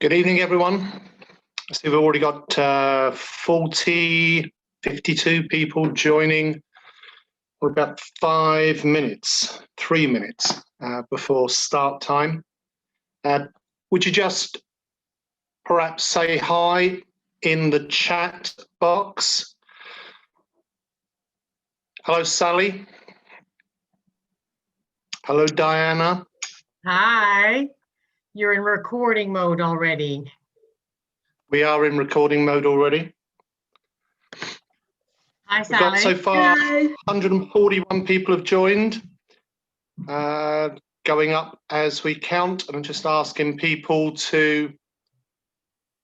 Good evening, everyone. I see we've already got 52 people joining. We're about 3 minutes before start time. Would you just perhaps say hi in the chat box? Hello, Sally. Hello, Diana. Hi. You're in recording mode already. We are in recording mode already. Hi, We've got Sally. so far Hello. 141 people have joined, going up as we count. And I'm just asking people to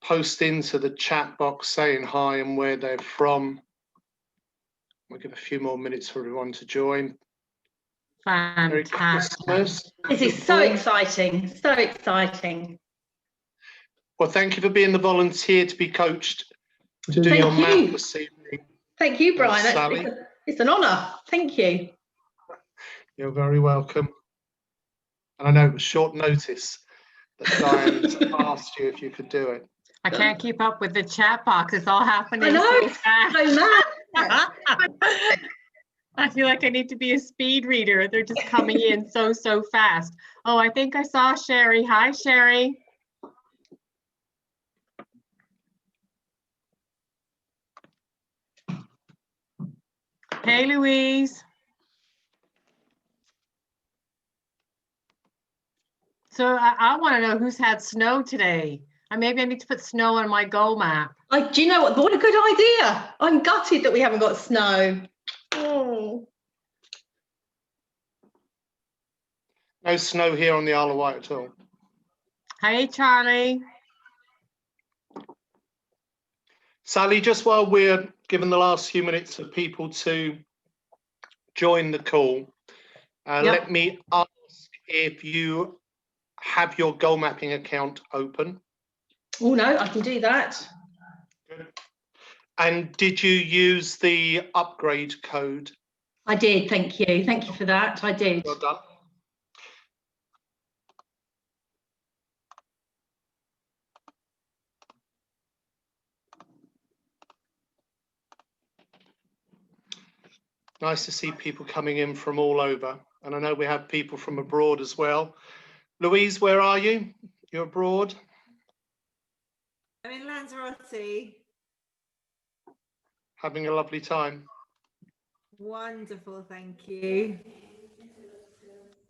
post into the chat box saying hi and where they're from. We'll give a few more minutes for everyone to join. Merry Fantastic. Christmas. This is so exciting, so exciting. Well, thank you for being the volunteer to be coached to do your Thank you. map this evening. Thank you, Brian. Sally. It's an honour. Thank you. You're very welcome. And I know it was short notice that Diane's asked you if you could do it. I can't keep up with the chat box. It's all happening I know. so fast. So mad. I feel like I need to be a speed reader. They're just coming in so fast. Oh, I think I saw Sherry. Hi, Sherry. Hey, Louise. So I want to know who's had snow today. Maybe I need to put snow on my goal map. Do you know what? What a good idea. I'm gutted that we haven't got snow. Oh. No snow here on the Isle of Wight at all. Hey, Charlie. Sally, just while we're given the last few minutes of people to join the call, let me ask if you have your goal mapping account open. Oh, no, I can do that. Good. And did you use the upgrade code? I did, thank you. Thank you for that. I did. Well done. Nice to see people coming in from all over. And I know we have people from abroad as well. Louise, where are you? You're abroad? I'm in Lanzarote. Having a lovely time. Wonderful, thank you.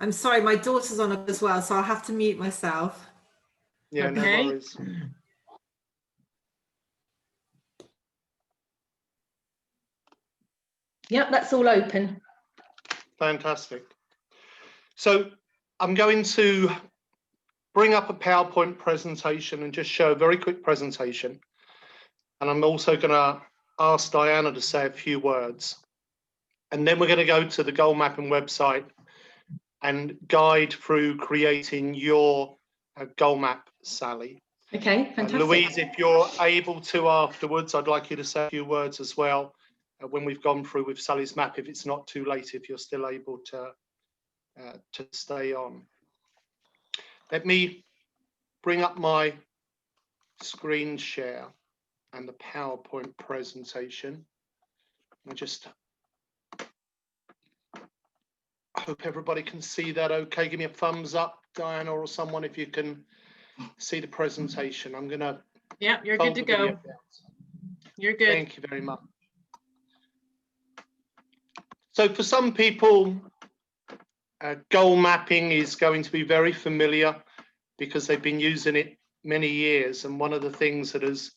I'm sorry, my daughter's on as well, so I'll have to mute myself. Yeah, Okay. no worries. Yep, that's all open. Fantastic. So I'm going to bring up a PowerPoint presentation and just show a very quick presentation. And I'm also going to ask Diana to say a few words. And then we're going to go to the goal mapping website and guide through creating your goal map, Sally. Okay, fantastic. Louise, if you're able to afterwards, I'd like you to say a few words as well when we've gone through with Sally's map, if it's not too late, if you're still able to stay on. Let me bring up my screen share and the PowerPoint presentation. I just hope everybody can see that okay. Give me a thumbs up, Diana, or someone if you can see the presentation. I'm going to... Yep, you're good to go. You're good. Thank you very much. So for some people, goal mapping is going to be very familiar because they've been using it many years. And one of the things that has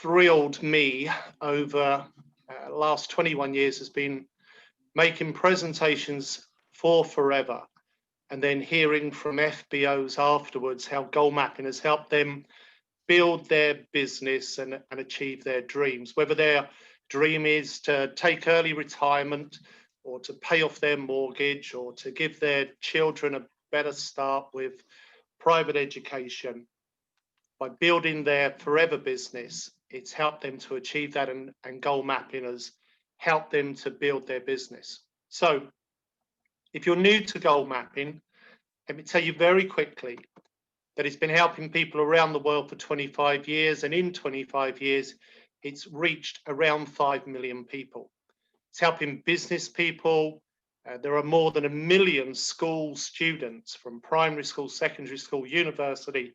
thrilled me over the last 21 years has been making presentations for forever and then hearing from FBOs afterwards how goal mapping has helped them build their business and achieve their dreams, whether their dream is to take early retirement or to pay off their mortgage or to give their children a better start with private education. By building their forever business, it's helped them to achieve that, and goal mapping has helped them to build their business. So if you're new to goal mapping, let me tell you very quickly that it's been helping people around the world for 25 years, and in 25 years, it's reached around 5 million people. It's helping business people. There are more than 1 million school students from primary school, secondary school, university,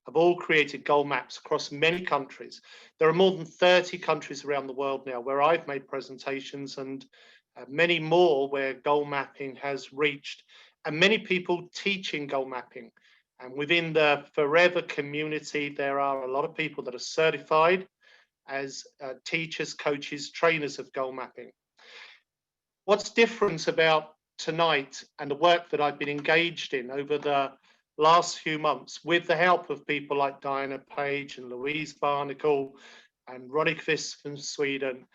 have all created goal maps across many countries. There are more than 30 countries around the world now where I've made presentations, and many more where goal mapping has reached, and many people teaching goal mapping. And within the Forever community, there are a lot of people that are certified as teachers, coaches, trainers of goal mapping. What's different about tonight and the work that I've been engaged in over the last few months with the help of people like Diana Page and Louise Barnacle and Ronnie Kvist from Sweden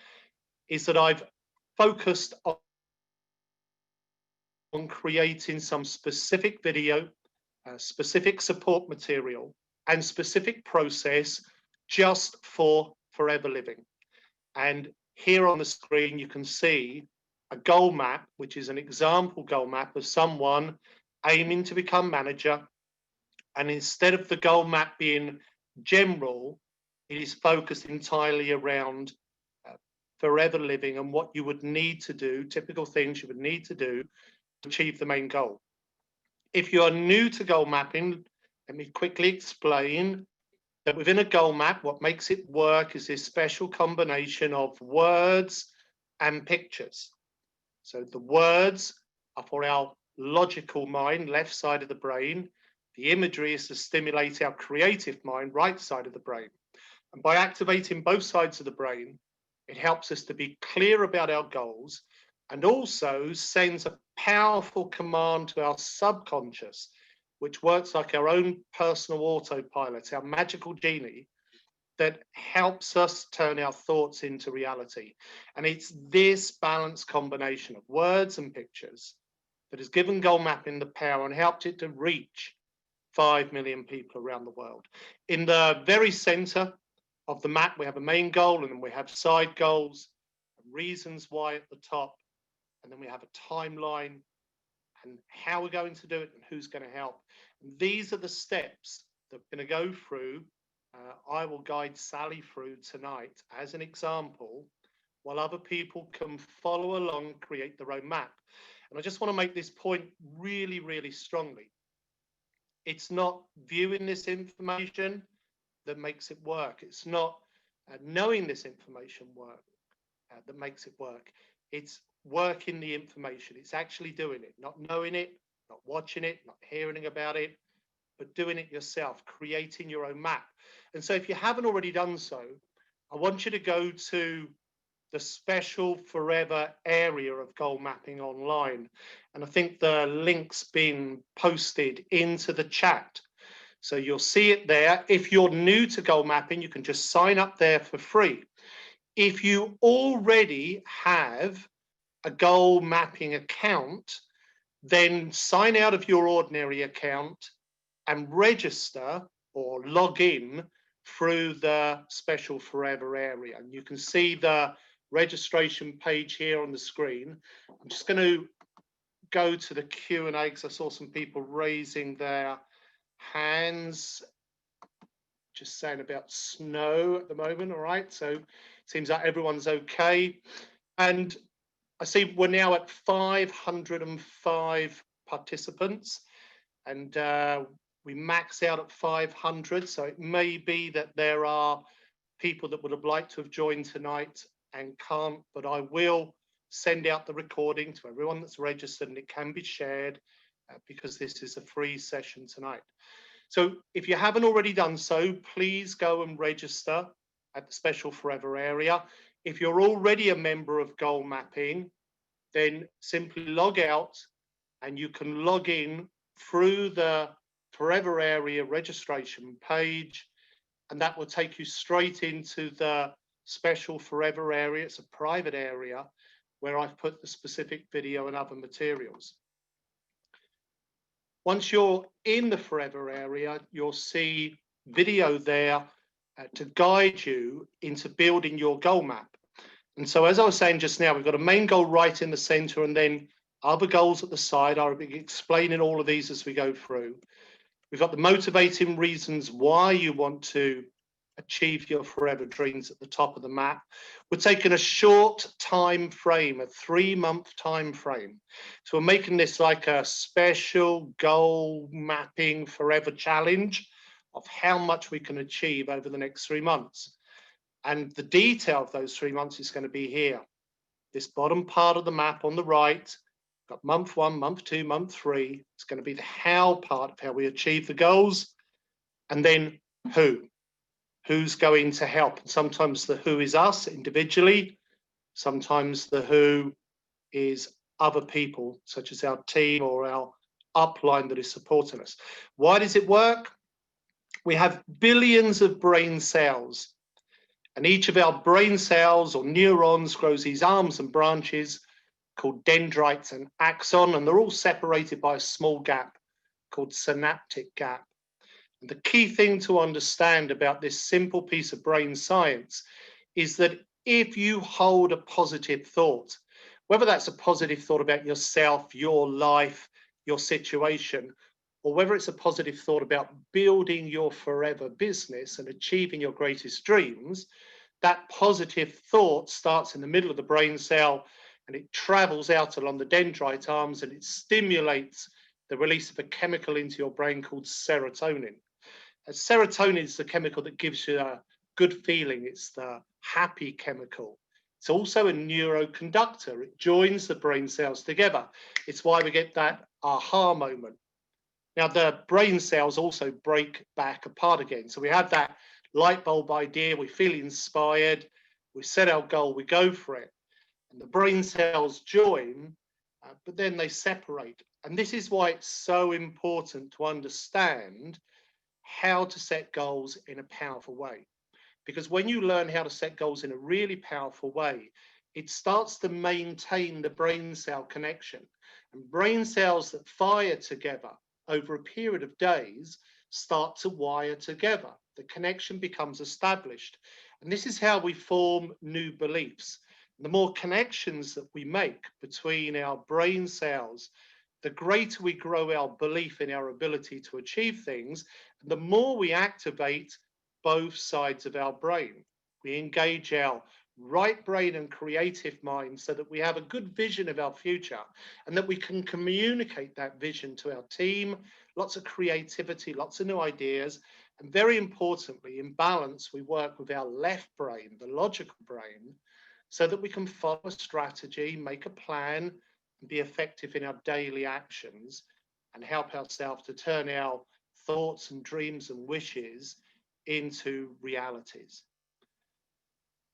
is that I've focused on creating some specific video, specific support material and specific process just for Forever Living. And here on the screen, you can see a goal map, which is an example goal map of someone aiming to become manager. And instead of the goal map being general, it is focused entirely around Forever Living and what you would need to do, typical things you would need to do to achieve the main goal. If you are new to goal mapping, let me quickly explain that within a goal map, what makes it work is this special combination of words and pictures. So the words are for our logical mind, left side of the brain. The imagery is to stimulate our creative mind, right side of the brain. And by activating both sides of the brain, it helps us to be clear about our goals and also sends a powerful command to our subconscious, which works like our own personal autopilot, our magical genie, that helps us turn our thoughts into reality. And it's this balanced combination of words and pictures that has given goal mapping the power and helped it to reach 5 million people around the world. In the very center of the map, we have a main goal, and then we have side goals, reasons why at the top, and then we have a timeline and how we're going to do it and who's going to help. And these are the steps that we're going to go through. I will guide Sally through tonight as an example, while other people can follow along, create their own map. And I just want to make this point really, really strongly. It's not viewing this information that makes it work. It's not knowing this information that makes it work. It's working the information. It's actually doing it, not knowing it, not watching it, not hearing about it, but doing it yourself, creating your own map. And so if you haven't already done so, I want you to go to the special Forever area of goal mapping online. And I think the link's been posted into the chat. So you'll see it there. If you're new to goal mapping, you can just sign up there for free. If you already have a goal mapping account, then sign out of your ordinary account and register or log in through the special Forever area. And you can see the registration page here on the screen. I'm just going to go to the Q&A because I saw some people raising their hands, just saying about snow at the moment. All right, so it seems like everyone's okay. And I see we're now at 505 participants, and we max out at 500. So it may be that there are people that would have liked to have joined tonight and can't, but I will send out the recording to everyone that's registered, and it can be shared because this is a free session tonight. So if you haven't already done so, please go and register at the special Forever area. If you're already a member of Goal Mapping, then simply log out and you can log in through the Forever area registration page, and that will take you straight into the special Forever area. It's a private area where I've put the specific video and other materials. Once you're in the Forever area, you'll see video there to guide you into building your goal map. And so, as I was saying just now, we've got a main goal right in the center and then other goals at the side. I'll be explaining all of these as we go through. We've got the motivating reasons why you want to achieve your forever dreams at the top of the map. We're taking a short time frame, a 3-month time frame. So we're making this like a special goal mapping forever challenge of how much we can achieve over the next 3 months. And the detail of those 3 months is going to be here. This bottom part of the map on the right, got month 1, month 2, month 3. It's going to be the how part of how we achieve the goals. And then who's going to help. And sometimes the who is us individually. Sometimes the who is other people, such as our team or our upline that is supporting us. Why does it work? We have billions of brain cells, and each of our brain cells or neurons grows these arms and branches called dendrites and axon, and they're all separated by a small gap called synaptic gap. And the key thing to understand about this simple piece of brain science is that if you hold a positive thought, whether that's a positive thought about yourself, your life, your situation, or whether it's a positive thought about building your forever business and achieving your greatest dreams, that positive thought starts in the middle of the brain cell and it travels out along the dendrite arms and it stimulates the release of a chemical into your brain called serotonin. And serotonin is the chemical that gives you a good feeling. It's the happy chemical. It's also a neuroconductor. It joins the brain cells together. It's why we get that aha moment. Now, the brain cells also break back apart again. So we have that light bulb idea. We feel inspired. We set our goal. We go for it. And the brain cells join, but then they separate. And this is why it's so important to understand how to set goals in a powerful way. Because when you learn how to set goals in a really powerful way, it starts to maintain the brain cell connection. And brain cells that fire together over a period of days start to wire together. The connection becomes established. And this is how we form new beliefs. The more connections that we make between our brain cells, the greater we grow our belief in our ability to achieve things, and the more we activate both sides of our brain. We engage our right brain and creative mind so that we have a good vision of our future and that we can communicate that vision to our team, lots of creativity, lots of new ideas, and very importantly, in balance, we work with our left brain, the logical brain, so that we can follow a strategy, make a plan, and be effective in our daily actions and help ourselves to turn our thoughts and dreams and wishes into realities.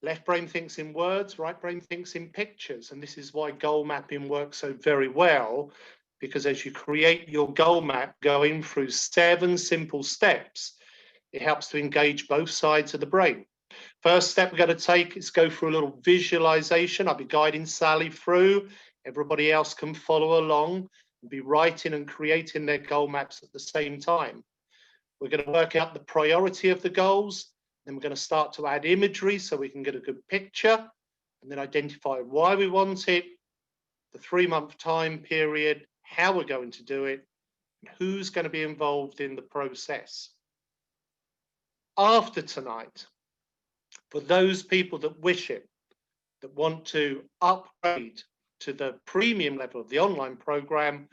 Left brain thinks in words, right brain thinks in pictures. And this is why goal mapping works so very well, because as you create your goal map going through 7 simple steps, it helps to engage both sides of the brain. First step we're going to take is go through a little visualization. I'll be guiding Sally through. Everybody else can follow along and be writing and creating their goal maps at the same time. We're going to work out the priority of the goals. Then we're going to start to add imagery so we can get a good picture and then identify why we want it, the 3-month time period, how we're going to do it, and who's going to be involved in the process. After tonight, for those people that wish it, that want to upgrade to the premium level of the online program,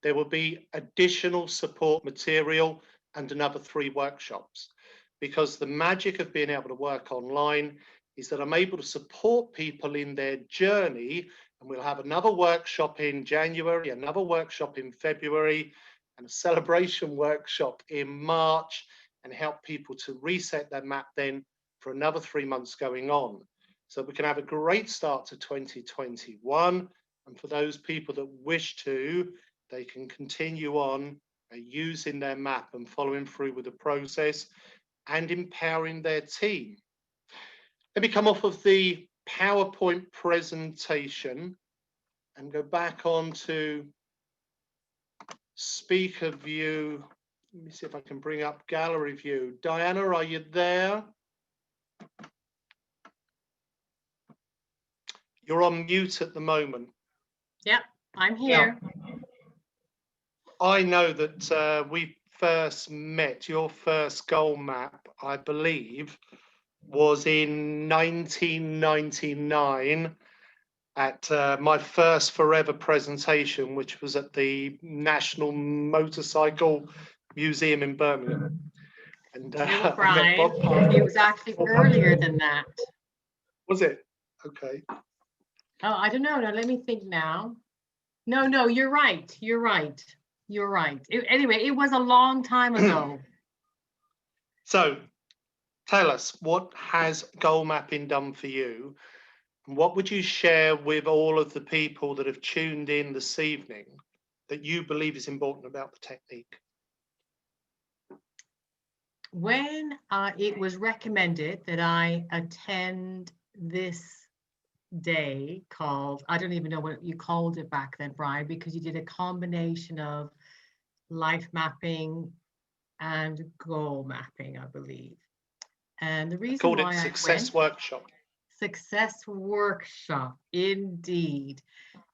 there will be additional support material and another 3 workshops. Because the magic of being able to work online is that I'm able to support people in their journey, and we'll have another workshop in January, another workshop in February, and a celebration workshop in March, and help people to reset their map then for another 3 months going on. So we can have a great start to 2021. And for those people that wish to, they can continue on using their map and following through with the process and empowering their team. Let me come off of the PowerPoint presentation and go back on to speaker view. Let me see if I can bring up gallery view. Diana, are you there? You're on mute at the moment. Yep, I'm here. I know that we first met, your first goal map, I believe, was in 1999 at my first Forever presentation, which was at the National Motorcycle Museum in Birmingham. And You know what, I met Brian? Bob Parker. It was actually Bob Parker. earlier than that. Was it? Okay. Oh, I don't know. Now let me think now. No, you're right. You're right. You're right. Anyway, it was a long time ago. So tell us, what has goal mapping done for you? What would you share with all of the people that have tuned in this evening that you believe is important about the technique? When it was recommended that I attend this day called, I don't even know what you called it back then, Brian, because you did a combination of life mapping and goal mapping, I believe. And the reason Called why it I Success went, Workshop. Success Workshop, indeed.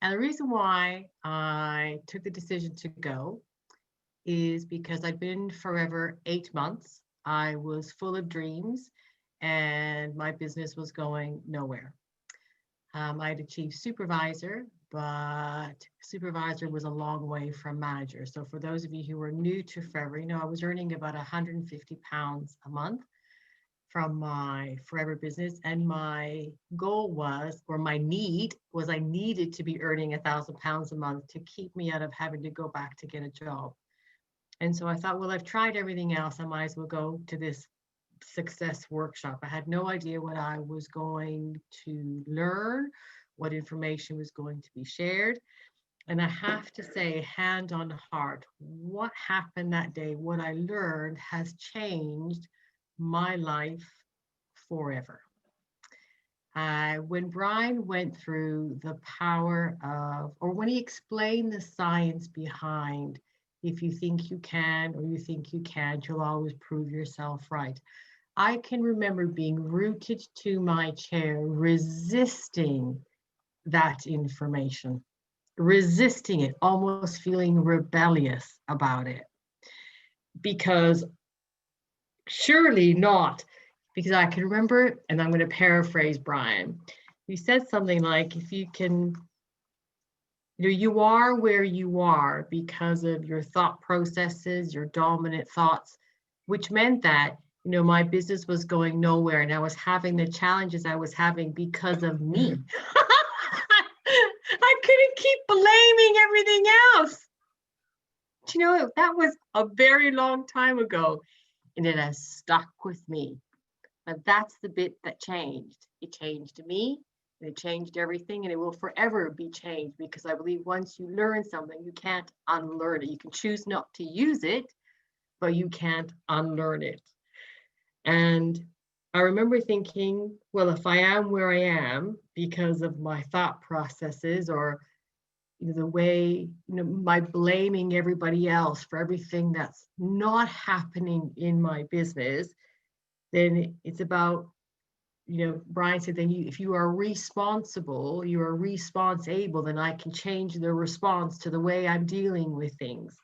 And the reason why I took the decision to go is because I'd been Forever 8 months. I was full of dreams and my business was going nowhere. I'd achieved supervisor, but supervisor was a long way from manager. So for those of you who are new to Forever, you know, I was earning about £150 a month from my Forever business. And my goal was, or my need was, I needed to be earning £1,000 a month to keep me out of having to go back to get a job. And so I thought, well, I've tried everything else. I might as well go to this Success Workshop. I had no idea what I was going to learn, what information was going to be shared. And I have to say, hand on heart, what happened that day, what I learned has changed my life forever. When Brian went through the power of, or when he explained the science behind, if you think you can or you think you can't, you'll always prove yourself right. I can remember being rooted to my chair, resisting that information, resisting it, almost feeling rebellious about it. Because surely not, because I can remember, and I'm going to paraphrase Brian. He said something like, if you can, you know, you are where you are because of your thought processes, your dominant thoughts, which meant that, you know, my business was going nowhere and I was having the challenges I was having because of me. I couldn't keep blaming everything else. You know, that was a very long time ago and it has stuck with me. But that's the bit that changed. It changed me, and it changed everything, and it will forever be changed because I believe once you learn something, you can't unlearn it. You can choose not to use it, but you can't unlearn it. And I remember thinking, well, if I am where I am because of my thought processes or, you know, the way, you know, my blaming everybody else for everything that's not happening in my business, then it's about, you know, Brian said, then if you are responsible, you are responsible, then I can change the response to the way I'm dealing with things.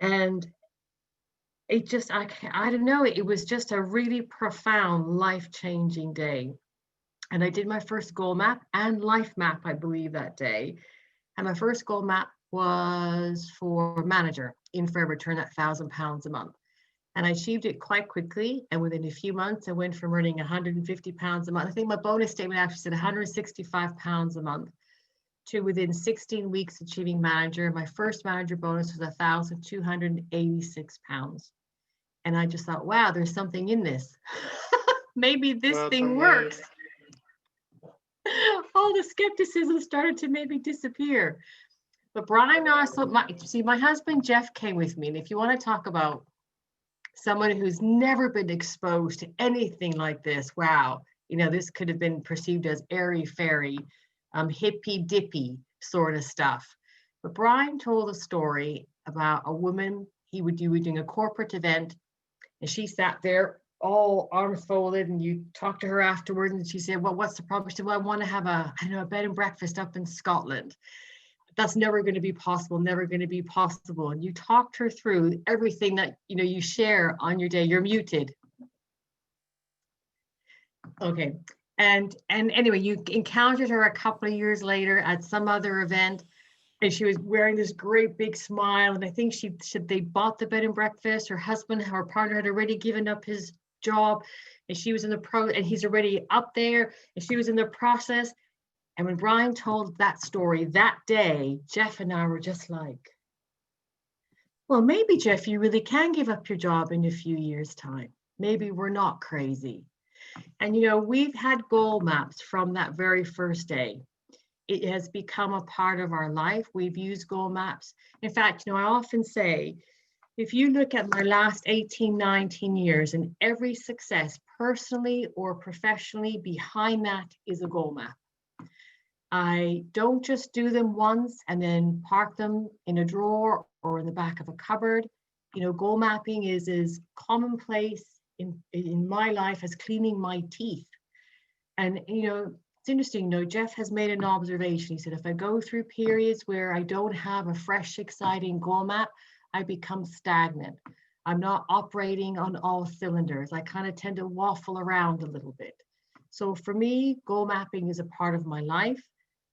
And it just, I don't know, it was just a really profound, life-changing day. And I did my first goal map and life map, I believe, that day. And my first goal map was for manager in Forever, turn that £1,000 a month. And I achieved it quite quickly. And within a few months, I went from earning £150 a month. I think my bonus statement actually said £165 a month to within 16 weeks achieving manager. My first manager bonus was £1,286. And I just thought, wow, there's something in this. Maybe this thing works. All the skepticism started to maybe disappear. But Brian also, my husband Jeff came with me. And if you want to talk about someone who's never been exposed to anything like this, wow, you know, this could have been perceived as airy-fairy, hippy-dippy sort of stuff. But Brian told a story about a woman, he would do doing a corporate event, and she sat there all arms folded, and you talked to her afterwards, and she said, well, what's the problem? She said, well, I want to have a bed and breakfast up in Scotland. that's never going to be possible, never going to be possible. And you talked her through everything that, you know, you share on your day. You're muted. Okay. And anyway, you encountered her a couple of years later at some other event, and she was wearing this great big smile. And I think they bought the bed and breakfast. Her husband, her partner, had already given up his job, and she was in the and he's already up there, and she was in the process. And when Brian told that story that day, Jeff and I were just like, well, maybe, Jeff, you really can give up your job in a few years' time. Maybe we're not crazy. And, you know, we've had goal maps from that very first day. It has become a part of our life. We've used goal maps. In fact, you know, I often say, if you look at my last 18, 19 years, and every success, personally or professionally, behind that is a goal map. I don't just do them once and then park them in a drawer or in the back of a cupboard. You know, goal mapping is as commonplace in my life as cleaning my teeth. And, you know, it's interesting, you know, Jeff has made an observation. He said, if I go through periods where I don't have a fresh, exciting goal map, I become stagnant. I'm not operating on all cylinders. I kind of tend to waffle around a little bit. So for me, goal mapping is a part of my life.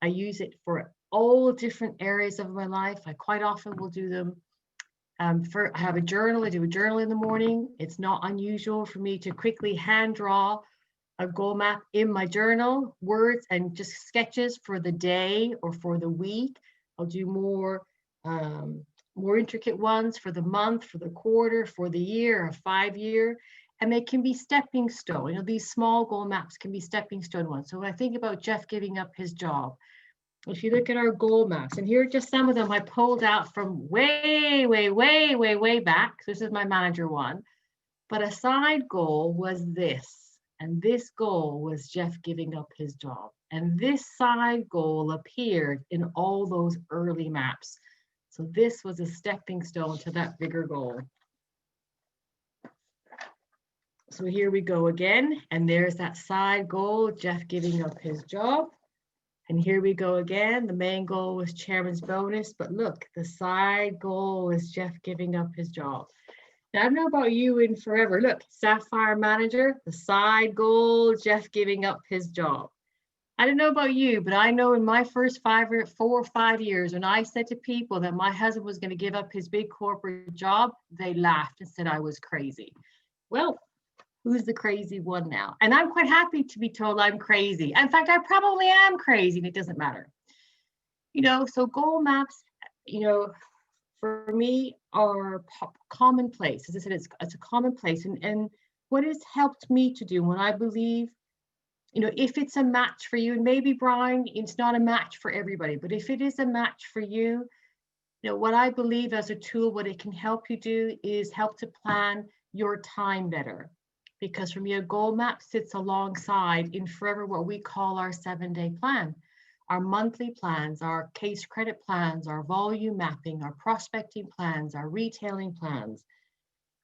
I use it for all different areas of my life. I quite often will do them. I have a journal. I do a journal in the morning. It's not unusual for me to quickly hand draw a goal map in my journal, words and just sketches for the day or for the week. I'll do more intricate ones for the month, for the quarter, for the year, a 5-year. And they can be stepping stone. You know, these small goal maps can be stepping stone ones. So when I think about Jeff giving up his job, if you look at our goal maps, and here are just some of them I pulled out from way back. This is my manager one. But a side goal was this. And this goal was Jeff giving up his job. And this side goal appeared in all those early maps. So this was a stepping stone to that bigger goal. So here we go again, and there's that side goal, Jeff giving up his job. And here we go again, the main goal was chairman's bonus, but look, the side goal is Jeff giving up his job. Now, I don't know about you in forever, look, Sapphire manager, the side goal, Jeff giving up his job. I don't know about you, but I know in my first 4 or 5 years, when I said to people that my husband was going to give up his big corporate job, they laughed and said I was crazy. Well, who's the crazy one now? And I'm quite happy to be told I'm crazy. In fact, I probably am crazy, and it doesn't matter. You know, so goal maps, you know, for me are commonplace. As I said, it's a commonplace. And what has helped me to do when I believe, you know, if it's a match for you, and maybe Brian, it's not a match for everybody, but if it is a match for you, you know, what I believe as a tool, what it can help you do is help to plan your time better. Because for me, a goal map sits alongside in forever what we call our 7-day plan, our monthly plans, our case credit plans, our volume mapping, our prospecting plans, our retailing plans,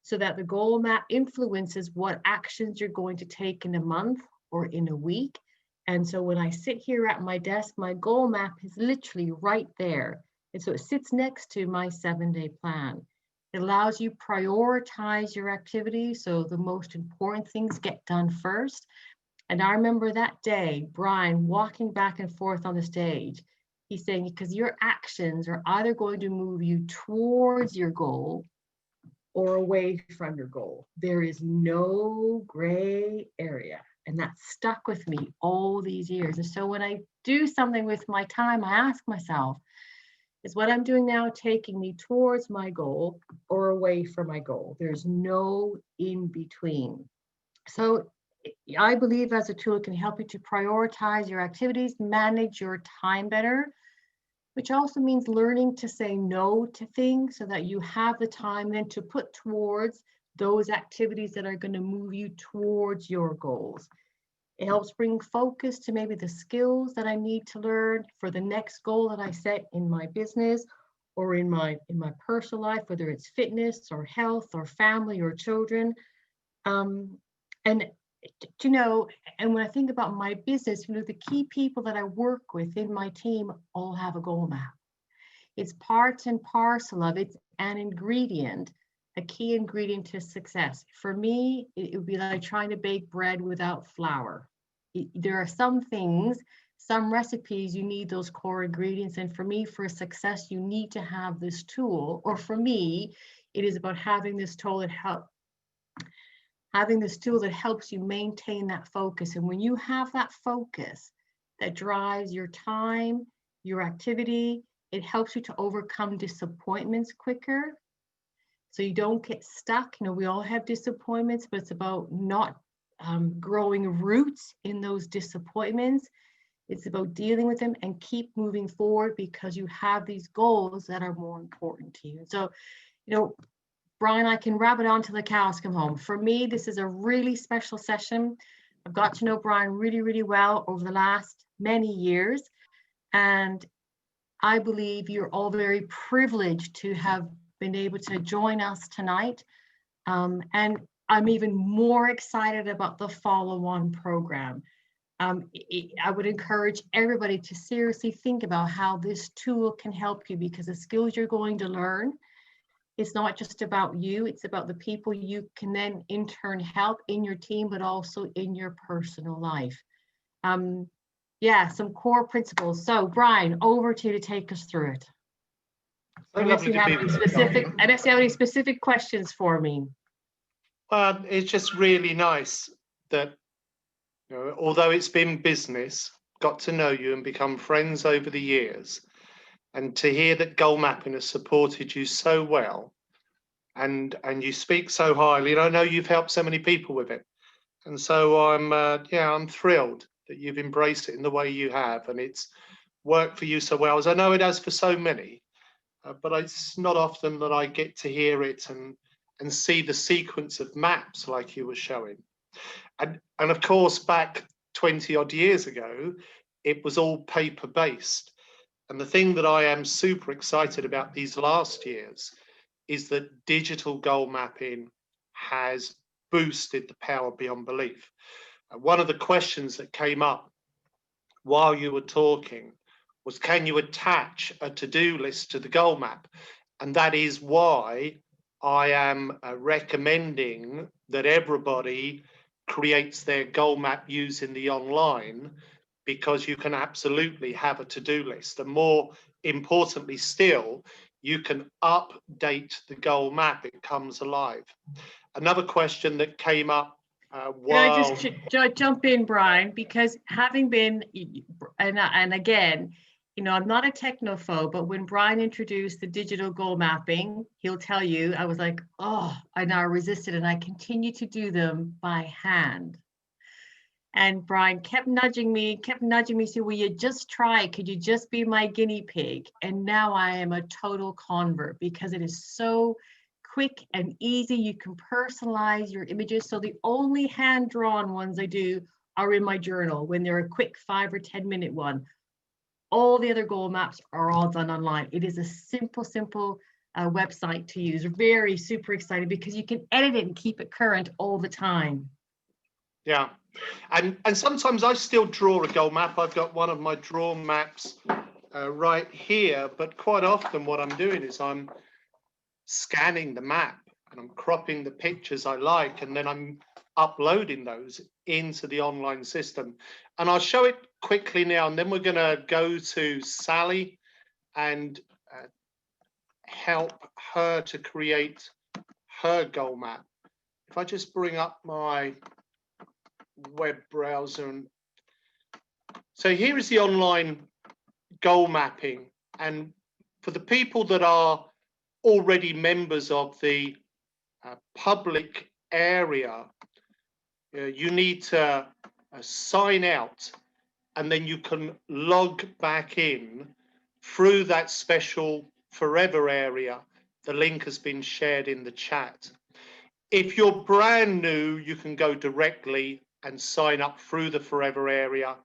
so that the goal map influences what actions you're going to take in a month or in a week. And so when I sit here at my desk, my goal map is literally right there. And so it sits next to my 7-day plan. It allows you prioritize your activities, so the most important things get done first. And I remember that day, Brian walking back and forth on the stage. He's saying, because your actions are either going to move you towards your goal or away from your goal. There is no gray area. And that stuck with me all these years. And so when I do something with my time, I ask myself, is what I'm doing now taking me towards my goal or away from my goal? There's no in between. So I believe as a tool, it can help you to prioritize your activities, manage your time better, which also means learning to say no to things so that you have the time then to put towards those activities that are going to move you towards your goals. It helps bring focus to maybe the skills that I need to learn for the next goal that I set in my business or in my personal life, whether it's fitness or health or family or children. And you know, and when I think about my business, you know, the key people that I work with in my team all have a goal map. It's part and parcel of, it's an ingredient, a key ingredient to success. For me, it would be like trying to bake bread without flour. There are some things, some recipes, you need those core ingredients. And for me, for success, you need to have this tool. Or for me, it is about having this tool that helps you maintain that focus. And when you have that focus that drives your time, your activity, it helps you to overcome disappointments quicker. So you don't get stuck. You know, we all have disappointments, but it's about not growing roots in those disappointments. It's about dealing with them and keep moving forward because you have these goals that are more important to you. So, you know, Brian, I can wrap it on till the cows come home. For me, this is a really special session. I've got to know Brian really, really well over the last many years. And I believe you're all very privileged to have been able to join us tonight. And I'm even more excited about the follow-on program. I would encourage everybody to seriously think about how this tool can help you, because the skills you're going to learn, it's not just about you, it's about the people you can then in turn help in your team, but also in your personal life. Yeah, some core principles. So Brian, over to you to take us through it. So Unless lovely you to be have any with you, specific, Diana. unless you have any specific questions for me. It's just really nice that, you know, although it's been business, got to know you and become friends over the years, and to hear that Goal Mapping has supported you so well, and you speak so highly, and I know you've helped so many people with it, and so I'm thrilled that you've embraced it in the way you have, and it's worked for you so well, as I know it has for so many. But it's not often that I get to hear it and see the sequence of maps like you were showing. And of course, back 20 odd years ago, it was all paper based. And the thing that I am super excited about these last years is that digital goal mapping has boosted the power beyond belief. One of the questions that came up while you were talking was, can you attach a to-do list to the goal map? And that is why I am recommending that everybody creates their goal map using the online, because you can absolutely have a to-do list. And more importantly still, you can update the goal map, it comes alive. Another question that came up Can I just jump in, Brian? Because having been, and again, you know, I'm not a technophobe, but when Brian introduced the digital goal mapping, he'll tell you, I was like, oh, I now resisted, and I continue to do them by hand. And Brian kept nudging me, say, will you just try? Could you just be my guinea pig? And now I am a total convert, because it is so quick and easy. You can personalize your images. So the only hand-drawn ones I do are in my journal when they're a quick 5 or 10 minute one. All the other goal maps are all done online. It is a simple website to use. Very super excited, because you can edit it and keep it current all the time. Yeah, and sometimes I still draw a goal map. I've got one of my drawn maps right here, but quite often what I'm doing is I'm scanning the map and I'm cropping the pictures I like, and then I'm uploading those into the online system. And I'll show it quickly now, and then we're going to go to Sally and help her to create her goal map. If I just bring up my web browser, and so here is the online goal mapping. And for the people that are already members of the public area, you need to sign out, and then you can log back in through that special forever area. The link has been shared in the chat. If you're brand new, you can go directly and sign up through the forever area,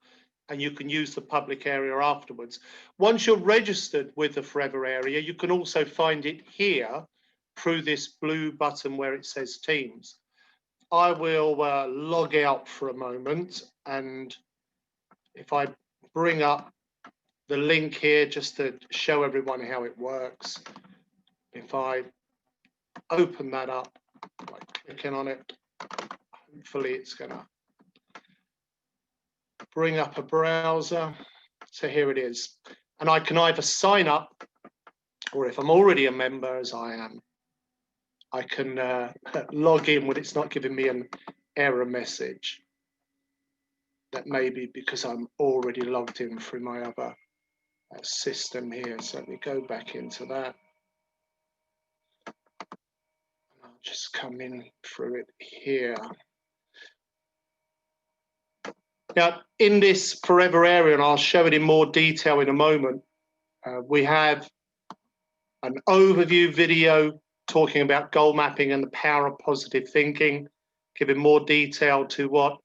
and you can use the public area afterwards. Once you're registered with the forever area, you can also find it here through this blue button where it says Teams. I will log out for a moment, and if I bring up the link here just to show everyone how it works. If I open that up by clicking on it, hopefully it's going to bring up a browser. So here it is. And I can either sign up, or if I'm already a member, as I am, I can log in when it's not giving me an error message. That may be because I'm already logged in through my other system here. So let me go back into that. I'll just come in through it here. Now, in this Forever area, and I'll show it in more detail in a moment, we have an overview video talking about goal mapping and the power of positive thinking, giving more detail to what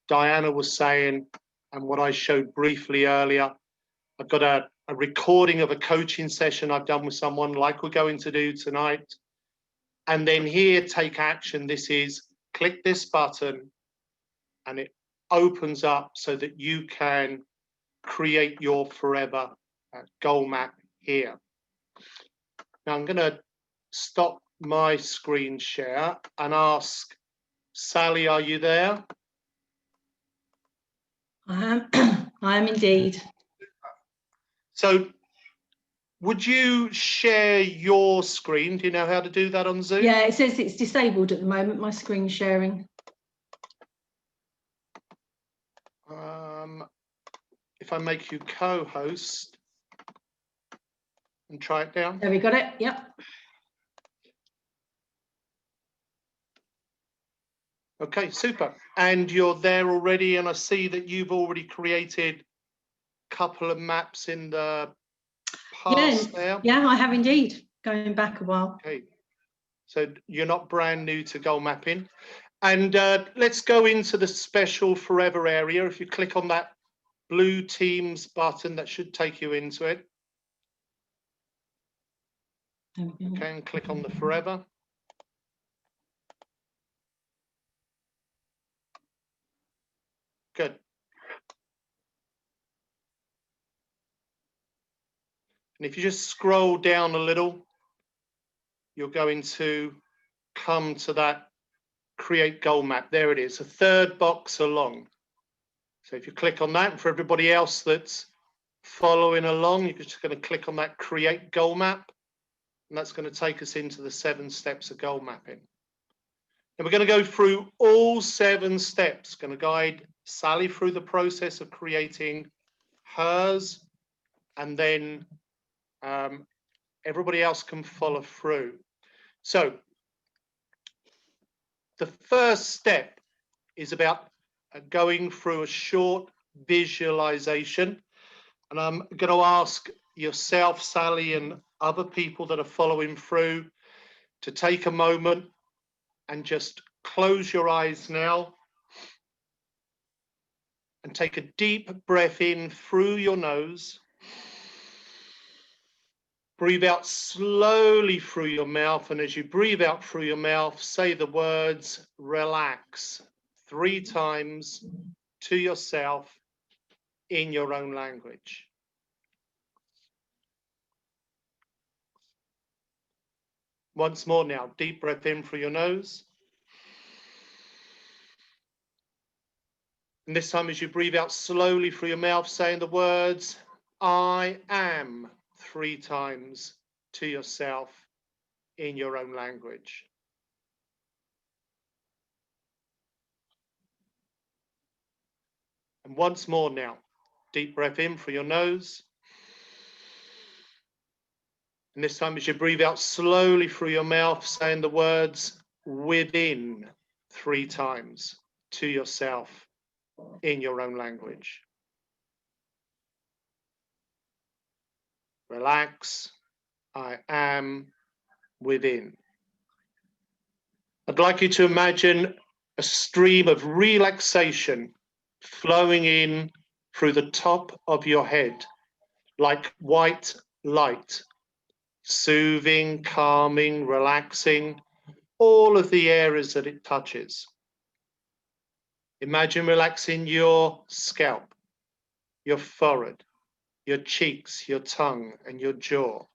Diana was saying and what I showed briefly earlier. I've got a recording of a coaching session I've done with someone like we're going to do tonight. And then here, take action. This is click this button and it opens up so that you can create your forever goal map here. Now I'm going to stop my screen share and ask Sally, are you there? I am indeed. So would you share your screen? Do you know how to do that on Zoom? Yeah, it says it's disabled at the moment, my screen sharing. If I make you co-host and try it down. There we got it, yep. Okay, super. And you're there already, and I see that you've already created a couple of maps in the past there. Yeah, I have indeed, going back a while. Okay, so you're not brand new to goal mapping. And let's go into the special Forever area. If you click on that blue Teams button, that should take you into it. Okay, and click on the Forever. Good. And if you just scroll down a little, you're going to come to that create goal map. There it is, a third box along. So if you click on that, and for everybody else that's following along, you're just going to click on that create goal map, and that's going to take us into the 7 steps of goal mapping. And we're going to go through all 7 steps, going to guide Sally through the process of creating hers, and then everybody else can follow through. So the first step is about going through a short visualization. And I'm going to ask yourself, Sally, and other people that are following through to take a moment and just close your eyes now and take a deep breath in through your nose. Breathe out slowly through your mouth, and as you breathe out through your mouth, say the words relax 3 times to yourself in your own language. Once more now, deep breath in through your nose. And this time as you breathe out slowly through your mouth, saying the words I am 3 times to yourself in your own language. And once more now, deep breath in through your nose. And this time as you breathe out slowly through your mouth, saying the words within 3 times to yourself in your own language. Relax, I am within. I'd like you to imagine a stream of relaxation flowing in through the top of your head, like white light, soothing, calming, relaxing, all of the areas that it touches. Imagine relaxing your scalp, your forehead, your cheeks, your tongue, and your jaw.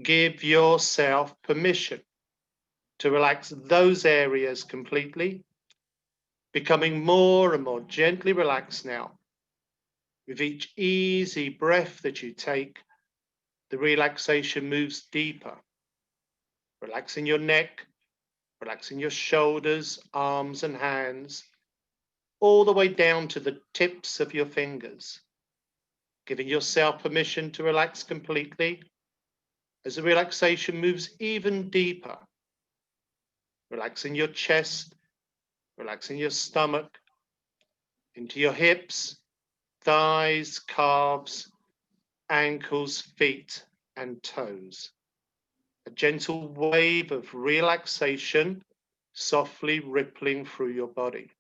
Give yourself permission to relax those areas completely, becoming more and more gently relaxed now. With each easy breath that you take, the relaxation moves deeper, relaxing your neck, relaxing your shoulders, arms, and hands, all the way down to the tips of your fingers, giving yourself permission to relax completely as the relaxation moves even deeper, relaxing your chest, relaxing your stomach, into your hips, thighs, calves, ankles, feet, and toes. A gentle wave of relaxation softly rippling through your body.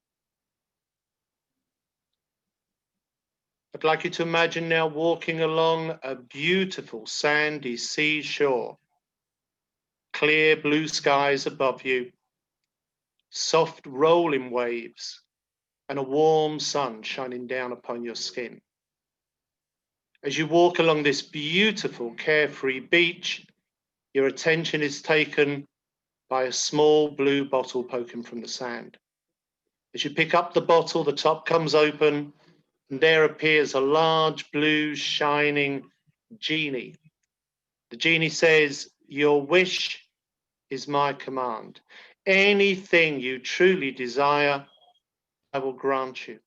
I'd like you to imagine now walking along a beautiful sandy seashore, clear blue skies above you, soft rolling waves, and a warm sun shining down upon your skin. As you walk along this beautiful, carefree beach, your attention is taken by a small blue bottle poking from the sand. As you pick up the bottle, the top comes open, and there appears a large blue shining genie. The genie says, "Your wish is my command. Anything you truly desire, I will grant you."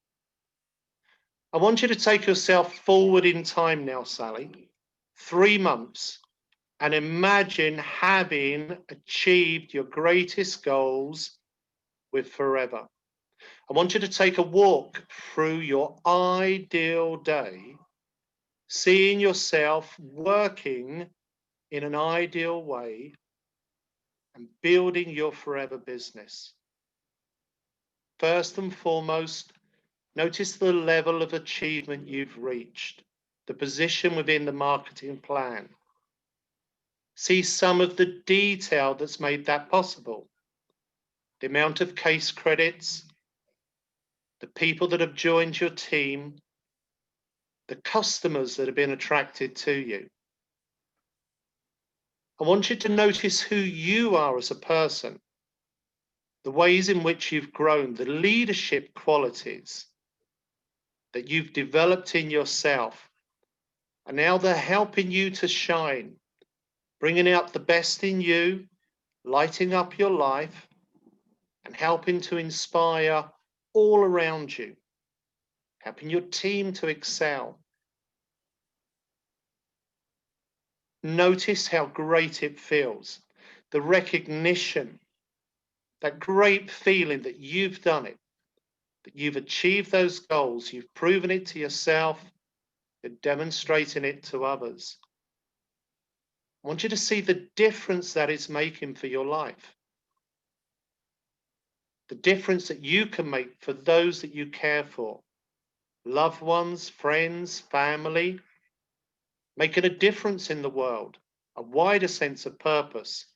I want you to take yourself forward in time now, Sally, 3 months, and imagine having achieved your greatest goals with Forever. I want you to take a walk through your ideal day, seeing yourself working in an ideal way and building your Forever business. First and foremost, notice the level of achievement you've reached, the position within the marketing plan. See some of the detail that's made that possible. The amount of case credits, the people that have joined your team, the customers that have been attracted to you. I want you to notice who you are as a person, the ways in which you've grown, the leadership qualities that you've developed in yourself. And now they're helping you to shine, bringing out the best in you, lighting up your life, and helping to inspire all around you, helping your team to excel. Notice how great it feels, the recognition, that great feeling that you've done it, that you've achieved those goals, you've proven it to yourself, you're demonstrating it to others. I want you to see the difference that it's making for your life, the difference that you can make for those that you care for, loved ones, friends, family, making a difference in the world, a wider sense of purpose,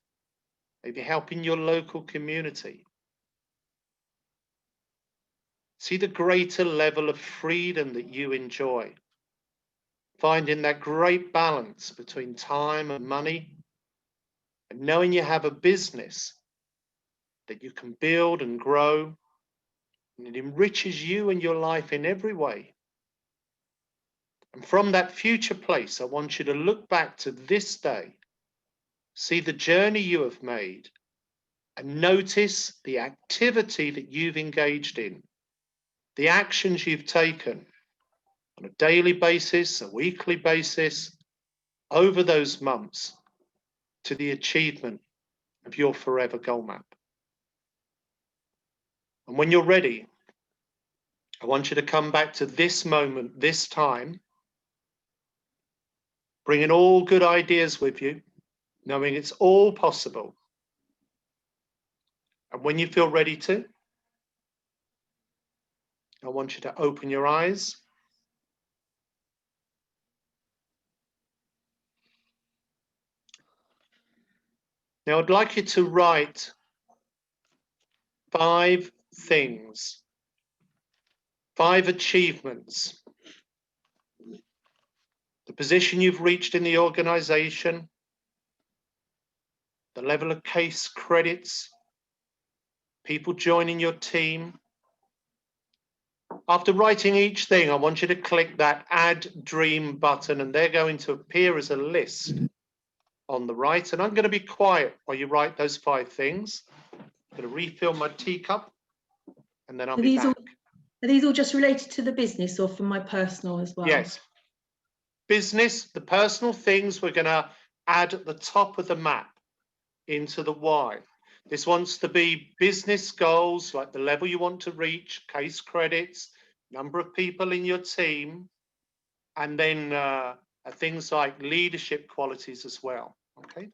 maybe helping your local community. See the greater level of freedom that you enjoy, finding that great balance between time and money, and knowing you have a business that you can build and grow, and it enriches you and your life in every way. And from that future place, I want you to look back to this day, see the journey you have made, and notice the activity that you've engaged in, the actions you've taken on a daily basis, a weekly basis, over those months to the achievement of your Forever Goal Map. And when you're ready, I want you to come back to this moment, this time, bringing all good ideas with you, knowing it's all possible. And when you feel ready to, I want you to open your eyes. Now, I'd like you to write 5 things, 5 achievements position you've reached in the organization, the level of case credits, people joining your team. After writing each thing, I want you to click that Add Dream button, and they're going to appear as a list on the right. And I'm going to be quiet while you write those 5 things. I'm going to refill my teacup, and then I'll be back. Are these all just related to the business or for my personal as well? Yes. Business, the personal things we're going to add at the top of the map into the Y. This wants to be business goals, like the level you want to reach, case credits, number of people in your team, and then things like leadership qualities as well. Okay.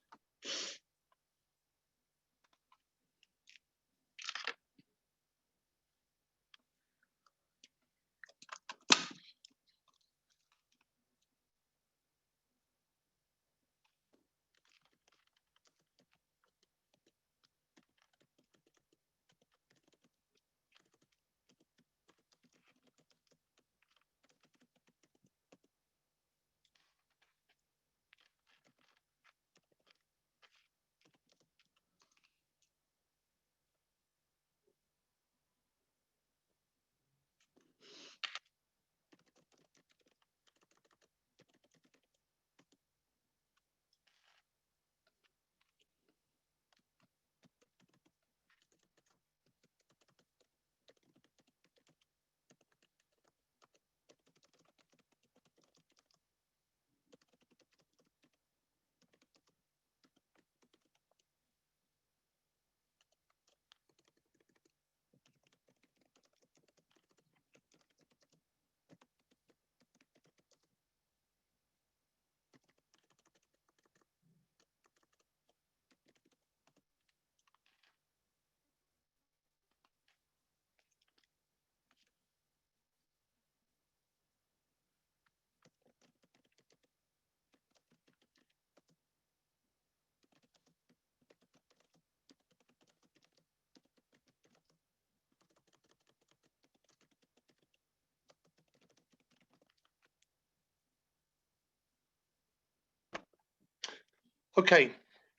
Okay,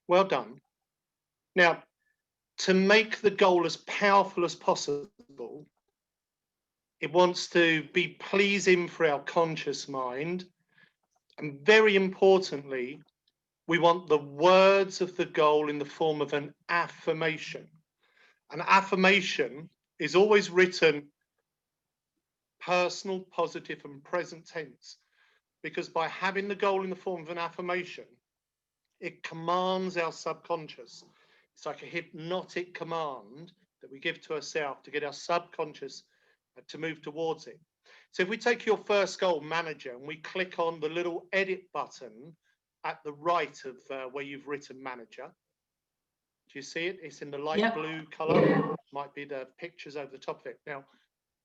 well done. Now, to make the goal as powerful as possible, it wants to be pleasing for our conscious mind. And very importantly, we want the words of the goal in the form of an affirmation. An affirmation is always written personal, positive, and present tense, because by having the goal in the form of an affirmation, it commands our subconscious. It's like a hypnotic command that we give to ourselves to get our subconscious to move towards it. So if we take your first goal, manager, and we click on the little edit button at the right of where you've written manager, do you see it? It's in the light blue color. Might be the pictures over the top of it. Now,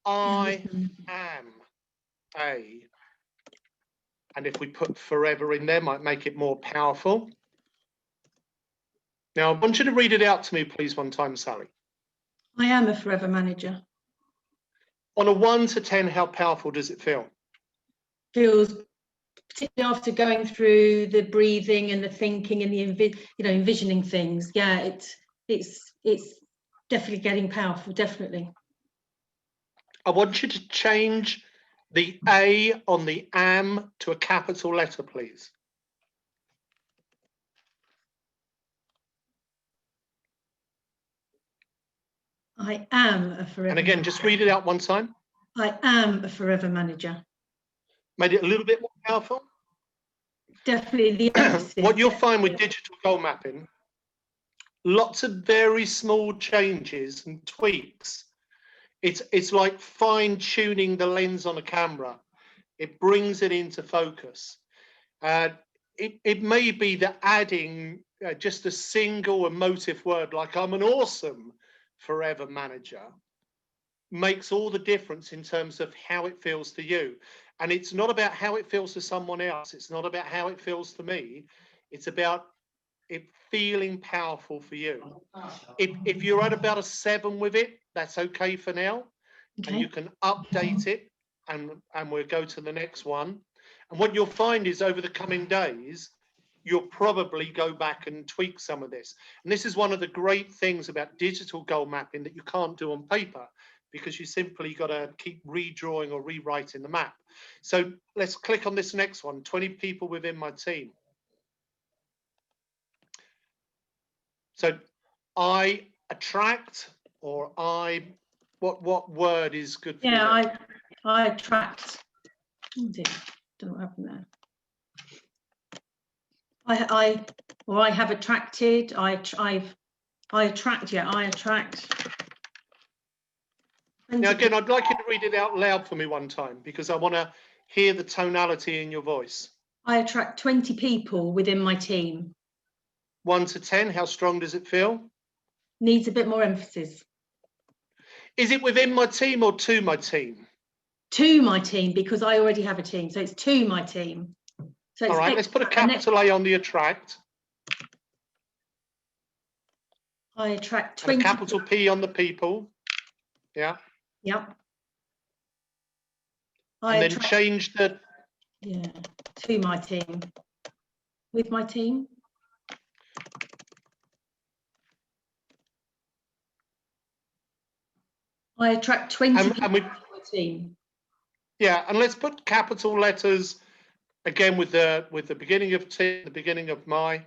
I am a, and if we put forever in there, might make it more powerful. Now, I want you to read it out to me, please, one time, Sally. I am a forever manager. On a 1 to 10, how powerful does it feel? Feels, particularly after going through the breathing and the thinking and the envisioning things. Yeah, it's definitely getting powerful. Definitely. I want you to change the A on the am to a capital letter, please. I am a forever. And again, just read it out one time. I am a forever manager. Made it a little bit more powerful. Definitely the emphasis. What you'll find with digital goal mapping, lots of very small changes and tweaks. It's like fine tuning the lens on a camera. It brings it into focus. It may be that adding just a single emotive word like I'm an awesome forever manager makes all the difference in terms of how it feels to you. And it's not about how it feels to someone else. It's not about how it feels to me. It's about it feeling powerful for you. If you're at about a 7 with it, that's okay for now. Okay. And you can update it and we'll go to the next one. And what you'll find is over the coming days, you'll probably go back and tweak some of this. And this is one of the great things about digital goal mapping that you can't do on paper, because you simply got to keep redrawing or rewriting the map. So let's click on this next one, 20 people within my team. So I attract, or what word is good for you? Yeah, I attract. Oh dear, don't know what happened there. I have attracted. I attract. Yeah, I attract. Now again, I'd like you to read it out loud for me one time, because I want to hear the tonality in your voice. I attract 20 people within my team. 1 to 10, how strong does it feel? Needs a bit more emphasis. Is it within my team or to my team? To my team, because I already have a team, so it's to my team. So it's All right, let's put a capital A on the attract. I attract And 20. a capital P on the people. Yeah. Yep. And then change the. Yeah, to my team. With my team. I attract 20 people to my team. Yeah, and let's put capital letters again with the beginning of T, the beginning of my.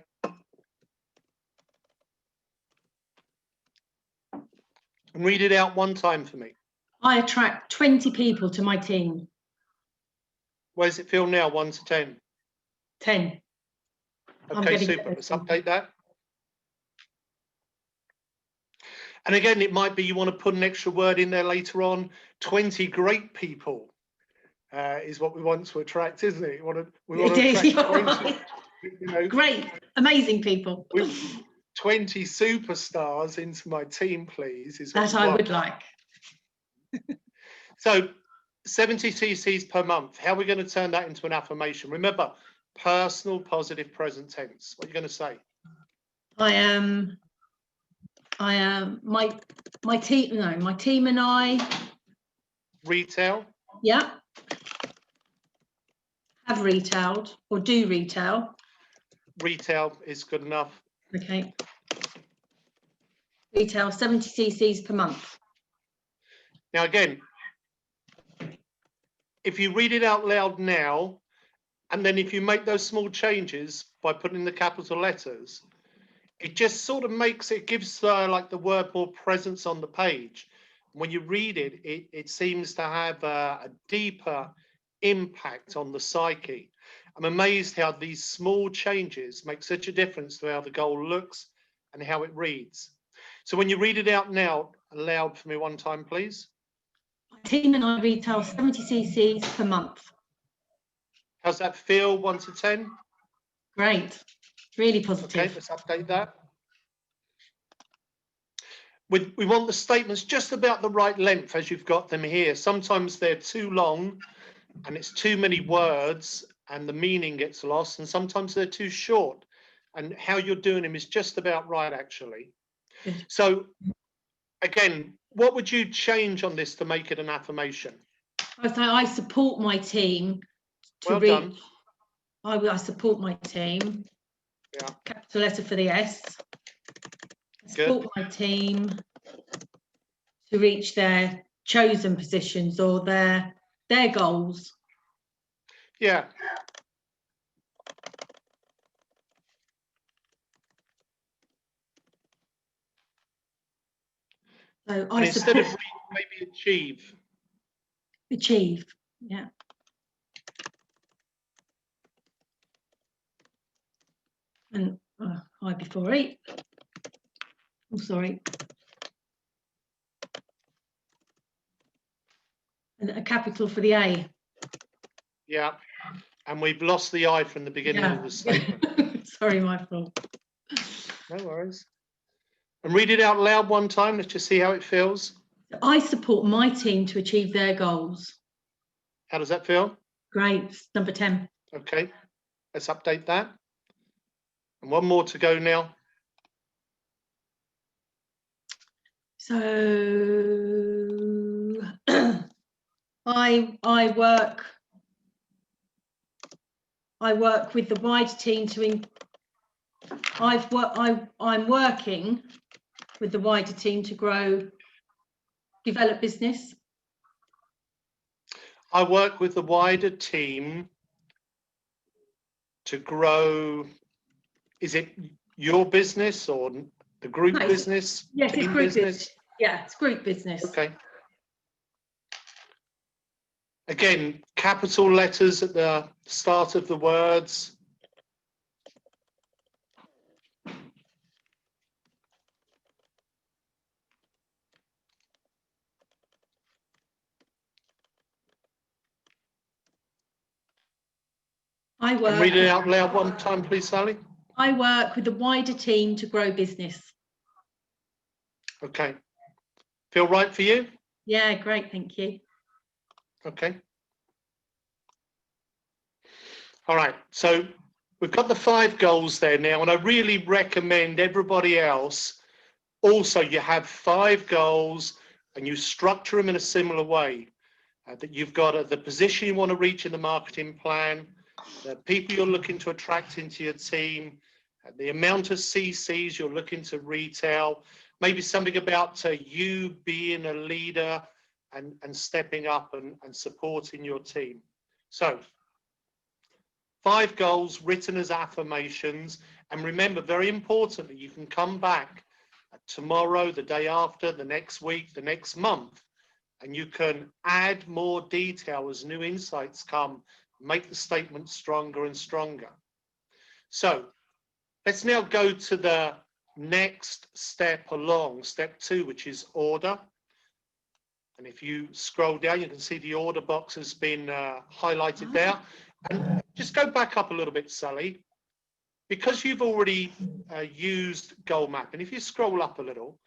And read it out one time for me. I attract 20 people to my team. Where does it feel now, 1 to 10? 10. Okay, super. Let's update that. And again, it might be you want to put an extra word in there later on. 20 great people is what we want to attract, isn't it? We want to attract 20, you know, great, amazing people. 20 superstars into my team, please. Is what That I would like. So 70 cc's per month. How are we going to turn that into an affirmation? Remember, personal, positive, present tense. What are you going to say? I am my team. No, my team and I. Retail. Yeah. Have retailed or do retail. Retail is good enough. Okay. Retail 70 cc's per month. Now again, if you read it out loud now, and then if you make those small changes by putting the capital letters, it just sort of gives like the word more presence on the page. When you read it, it seems to have a deeper impact on the psyche. I'm amazed how these small changes make such a difference to how the goal looks and how it reads. So when you read it out now, aloud for me one time, please. My team and I retail 70 cc's per month. How's that feel, 1 to 10? Great, really positive. Okay, let's update that. We want the statements just about the right length as you've got them here. Sometimes they're too long and it's too many words and the meaning gets lost, and sometimes they're too short, and how you're doing them is just about right, actually. Good. So again, what would you change on this to make it an affirmation? I support my team to Well reach. done. I support my team. Yeah. Capital letter for the S. I support my team to reach their chosen positions or their goals. Yeah. So and instead of maybe achieve. Achieve, yeah. And I before E. I'm sorry. And a capital for the A. Yeah. And we've lost the I from the beginning of the statement. Sorry, my fault. No worries. And read it out loud one time. Let's just see how it feels. I support my team to achieve their goals. How does that feel? Great. Number 10. Okay. Let's update that. And one more to go now. So I work I work with the wider team I'm working with the wider team to develop business. I work with the wider team to grow. Is it your business or the group No, business? Yes, it's team group business? business. Yeah, it's group business. Okay. Again, capital letters at the start of the words. And read it out loud one time, please, Sally. I work with the wider team to grow business. Okay. Feel right for you? Yeah, great, thank you. Okay. All right. So we've got the 5 goals there now, and I really recommend everybody else also you have 5 goals and you structure them in a similar way. That you've got the position you want to reach in the marketing plan, the people you're looking to attract into your team, the amount of CCs you're looking to retail, maybe something about you being a leader and stepping up and supporting your team. So 5 goals written as affirmations. And remember, very importantly, you can come back tomorrow, the day after, the next week, the next month, and you can add more detail as new insights come, make the statement stronger and stronger. So let's now go to the next step along, step 2, which is order. And if you scroll down, you can see the order box has been highlighted there. And just go back up a little bit, Sally, because you've already used goal map. And if you scroll up a little,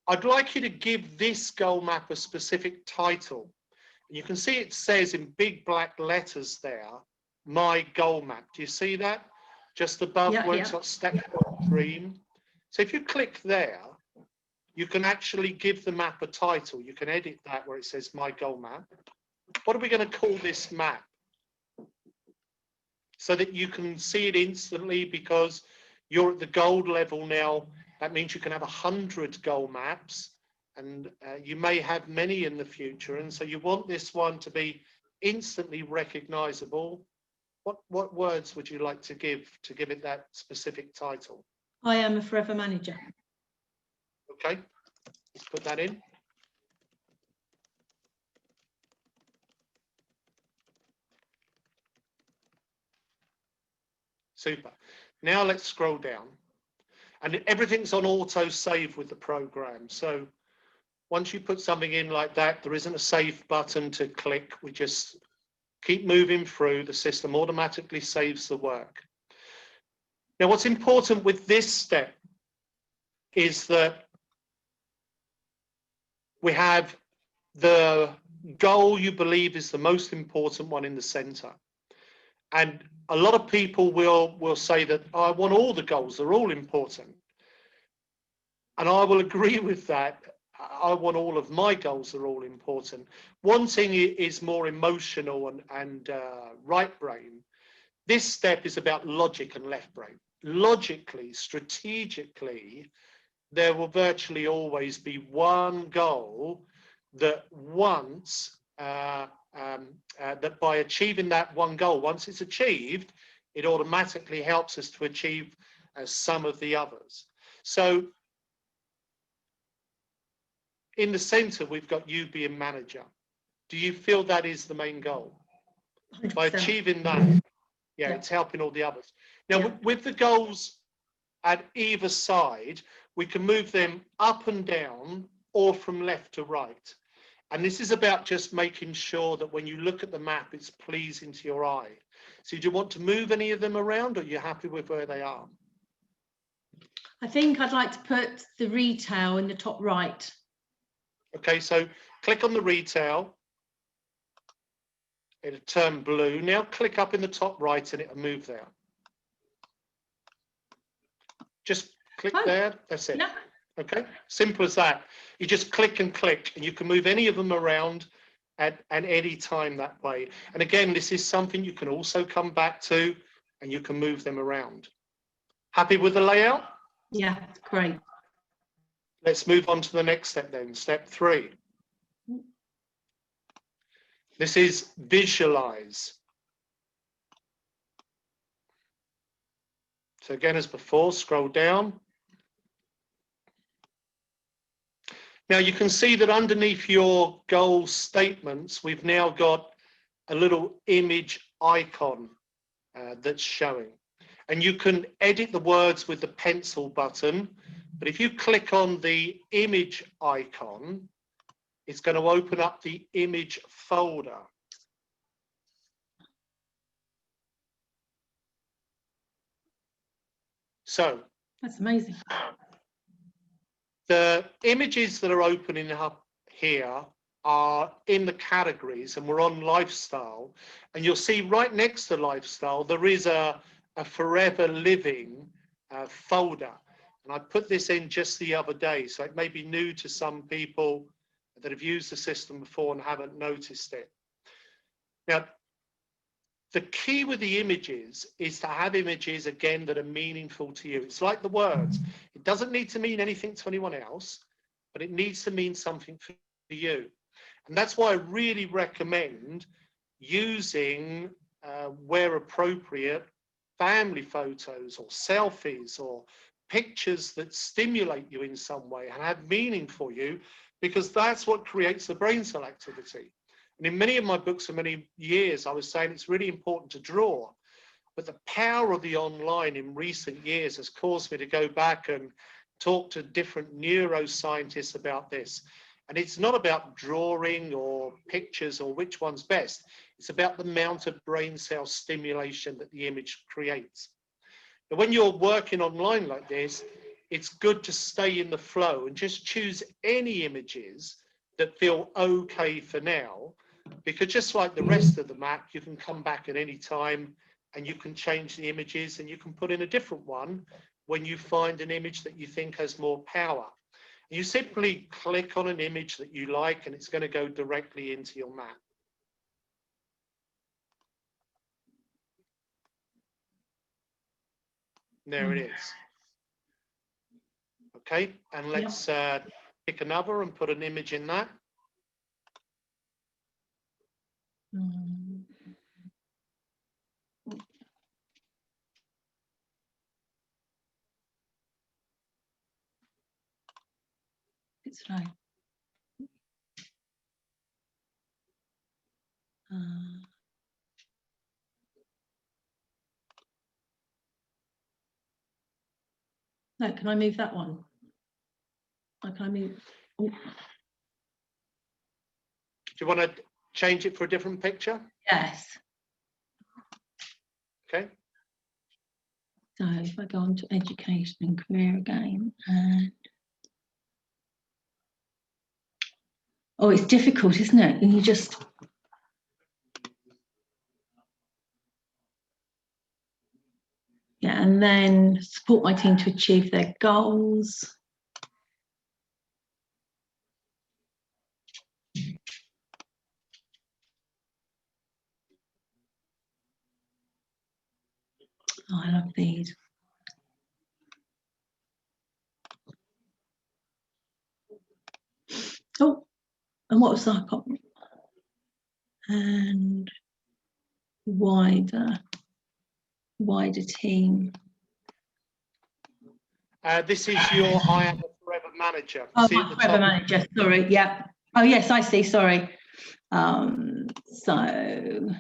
I'd like you to give this goal map a specific title. You can see it says in big black letters there, my goal map. Do you see that? Just above where it's got step 1 dream. So if you click there, you can actually give the map a title. You can edit that where it says my goal map. What are we going to call this map? So that you can see it instantly, because you're at the gold level now. That means you can have 100 goal maps, and you may have many in the future. And so you want this one to be instantly recognizable. What words would you like to give it that specific title? I am a forever manager. Okay, let's put that in. Super. Now let's scroll down. And everything's on auto save with the program. So once you put something in like that, there isn't a save button to click. We just keep moving through. The system automatically saves the work. Now, what's important with this step is that we have the goal you believe is the most important one in the center. And a lot of people will say that, oh, I want all the goals, they're all important. And I will agree with that. I want all of my goals, they're all important. One thing is more emotional and right brain. This step is about logic and left brain. Logically, strategically, there will virtually always be one goal that once that by achieving that one goal, once it's achieved, it automatically helps us to achieve some of the others. So in the center, we've got you being manager. Do you feel that is the main goal? 100%. By achieving that, yeah, it's helping all the others. Now, with the goals at either side, we can move them up and down or from left to right. And this is about just making sure that when you look at the map, it's pleasing to your eye. So do you want to move any of them around, or are you happy with where they are? I think I'd like to put the retail in the top right. Okay, so click on the retail. It'll turn blue. Now click up in the top right and it'll move there. Just click there, that's it. Okay, simple as that. You just click and click, and you can move any of them around at any time that way. And again, this is something you can also come back to and you can move them around. Happy with the layout? Yeah, great. Let's move on to the next step then, step 3. This is visualize. So again, as before, scroll down. Now you can see that underneath your goal statements, we've now got a little image icon that's showing. And you can edit the words with the pencil button, but if you click on the image icon, it's going to open up the image folder. So That's amazing. the images that are opening up here are in the categories, and we're on lifestyle, and you'll see right next to lifestyle there is a forever living folder, and I put this in just the other day, so it may be new to some people that have used the system before and haven't noticed it. Now the key with the images is to have images, again, that are meaningful to you. It's like the words. It doesn't need to mean anything to anyone else, but it needs to mean something for you. And that's why I really recommend using, where appropriate, family photos or selfies or pictures that stimulate you in some way and have meaning for you, because that's what creates the brain cell activity. And in many of my books for many years, I was saying it's really important to draw, but the power of the online in recent years has caused me to go back and talk to different neuroscientists about this. And it's not about drawing or pictures or which one's best. It's about the amount of brain cell stimulation that the image creates. And when you're working online like this, it's good to stay in the flow and just choose any images that feel okay for now, because just like the rest of the map, you can come back at any time and you can change the images and you can put in a different one when you find an image that you think has more power. You simply click on an image that you like and it's going to go directly into your map. There it is. Okay, and let's pick another and put an image in that. It's right. No, can I move that one? Can I move? Oh. Do you want to change it for a different picture? Yes. Okay. So if I go on to education and career again, and oh, it's difficult, isn't it? And you just and then support my team to achieve their goals. Oh, I love these. Oh, and what was that? And wider team. This is your I Am a Forever Manager. Oh, see my Forever Manager, sorry, yeah. Oh, yes, I see, sorry. So,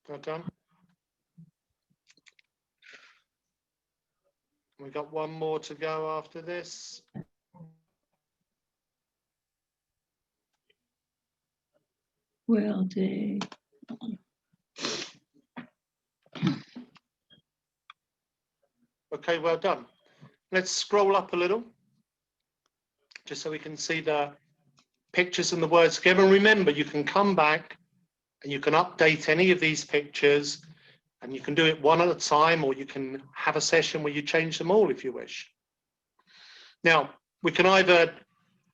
well done. We've got one more to go after this. will do. Okay, well done. Let's scroll up a little, just so we can see the pictures and the words together. And remember, you can come back and you can update any of these pictures, and you can do it one at a time, or you can have a session where you change them all if you wish. Now, we can either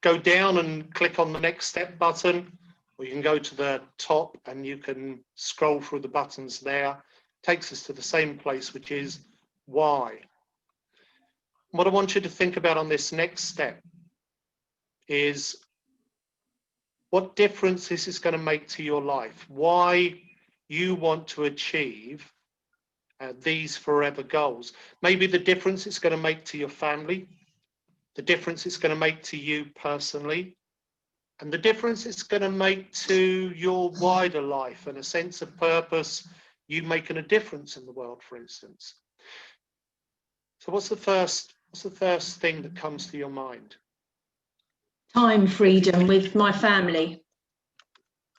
go down and click on the next step button, or you can go to the top and you can scroll through the buttons there. Takes us to the same place, which is why. What I want you to think about on this next step is what difference this is going to make to your life, why you want to achieve these forever goals. Maybe the difference it's going to make to your family, the difference it's going to make to you personally, and the difference it's going to make to your wider life and a sense of purpose, you making a difference in the world, for instance. So what's the first thing that comes to your mind? Time freedom with my family.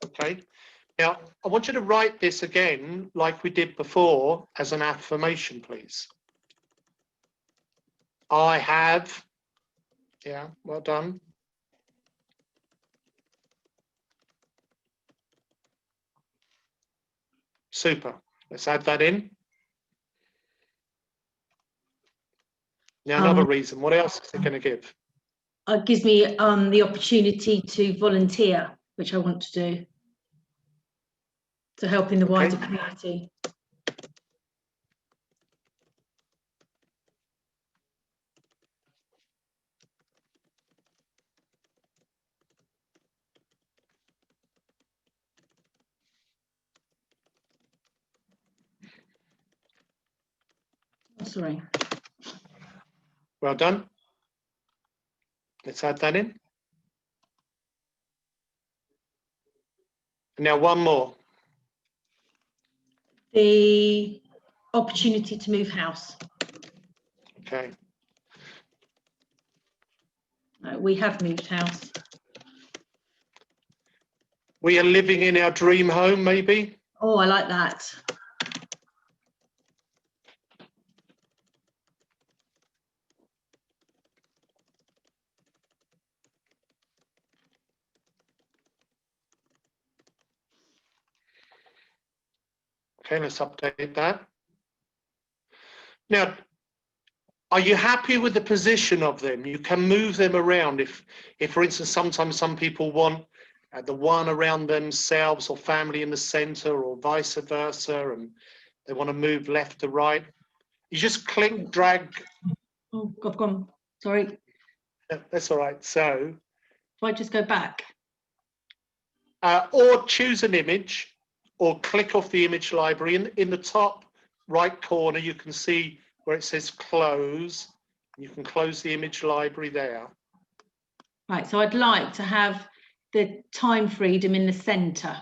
Okay. Now, I want you to write this again, like we did before, as an affirmation, please. I have, yeah, well done. Super. Let's add that in. Now, another reason. What else is it going to give? It gives me the opportunity to volunteer, which I want to do, to help in the wider community. Oh, sorry. Well done. Let's add that in. And now one more. The opportunity to move house. Okay. We have moved house. We are living in our dream home, maybe. Oh, I like that. Okay, let's update that. Now, are you happy with the position of them? You can move them around. If for instance, sometimes some people want the one around themselves or family in the center, or vice versa, and they want to move left to right. You just click, drag. Oh, I've gone. Sorry. That's all right. So, Do I just go back? or choose an image, or click off the image library. In the top right corner, you can see where it says close. You can close the image library there. Right, so I'd like to have the time freedom in the center.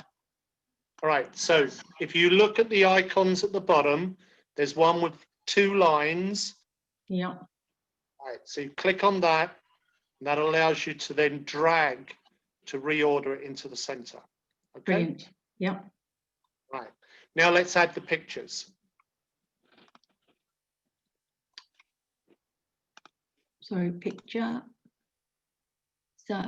All right, so if you look at the icons at the bottom, there's one with 2 lines. Yeah. All right, so you click on that, and that allows you to then drag to reorder it into the center. Okay. Brilliant. Yeah. Right, now let's add the pictures. Sorry, picture. So.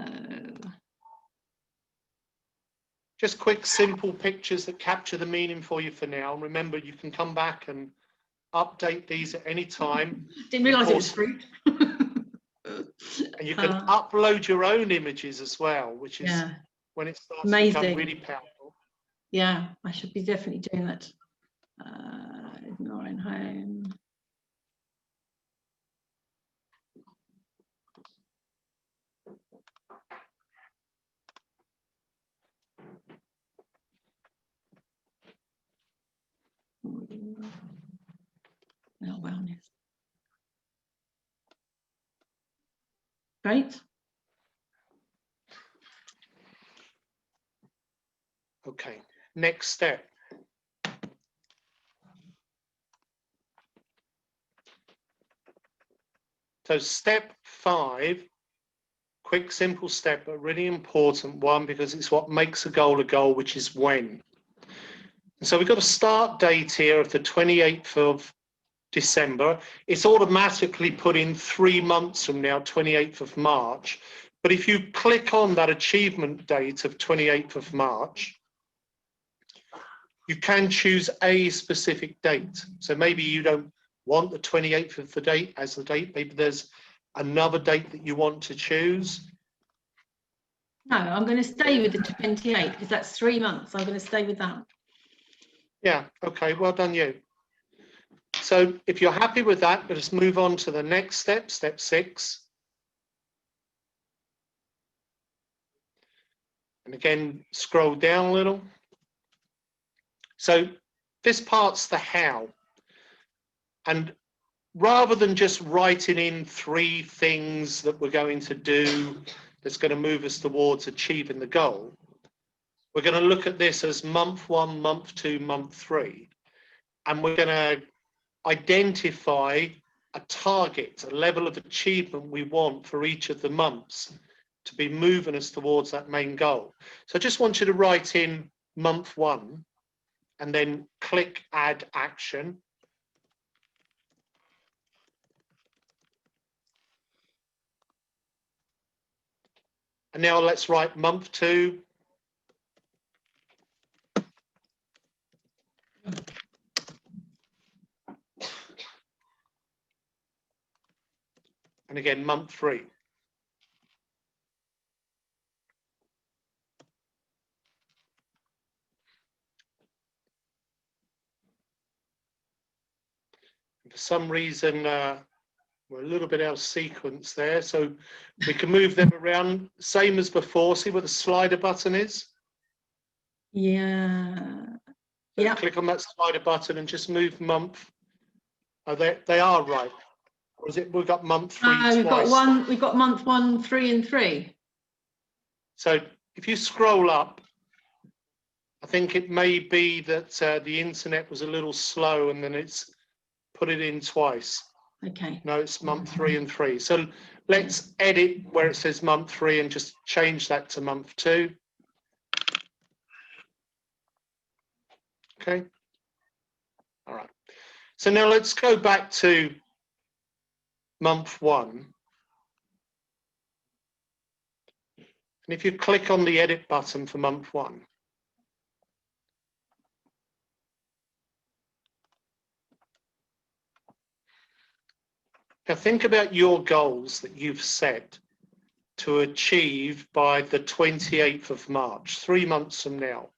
Just quick, simple pictures that capture the meaning for you for now. Remember, you can come back and update these at any time. Didn't realise it was fruit. And you can upload your own images as well, which is when it starts to become really powerful. Yeah, I should be definitely doing that. Ignoring home. Oh, wellness. Great. Okay, next step. So step 5, quick, simple step, but really important one, because it's what makes a goal, which is when. And so we've got a start date here of the 28th of December. It's automatically put in 3 months from now, 28th of March. But if you click on that achievement date of 28th of March, you can choose a specific date. So maybe you don't want the 28th of the date as the date. Maybe there's another date that you want to choose. No, I'm going to stay with the 28th because that's 3 months. I'm going to stay with that. Yeah, okay, well done you. So if you're happy with that, let us move on to the next step, step 6. And again, scroll down a little. So this part's the how. And rather than just writing in 3 things that we're going to do that's going to move us towards achieving the goal, we're going to look at this as month 1, month 2, month 3. And we're going to identify a target, a level of achievement we want for each of the months to be moving us towards that main goal. So I just want you to write in month 1 and then click add action. And now let's write month 2. And again, month 3. For some reason, we're a little bit out of sequence there, so we can move them around, same as before. See where the slider button is? Yeah. So Yeah. click on that slider button and just move month. Oh, they are right. Or is it we've got month 3 twice? We've got month 1, 3 and 3. So if you scroll up, I think it may be that the internet was a little slow and then it's put it in twice. Okay. No, it's month 3 and 3. So let's edit where it says month 3 and just change that to month 2. Okay. All right. So now let's go back to month 1. And if you click on the edit button for month 1, now think about your goals that you've set to achieve by the 28th of March, 3 months from now.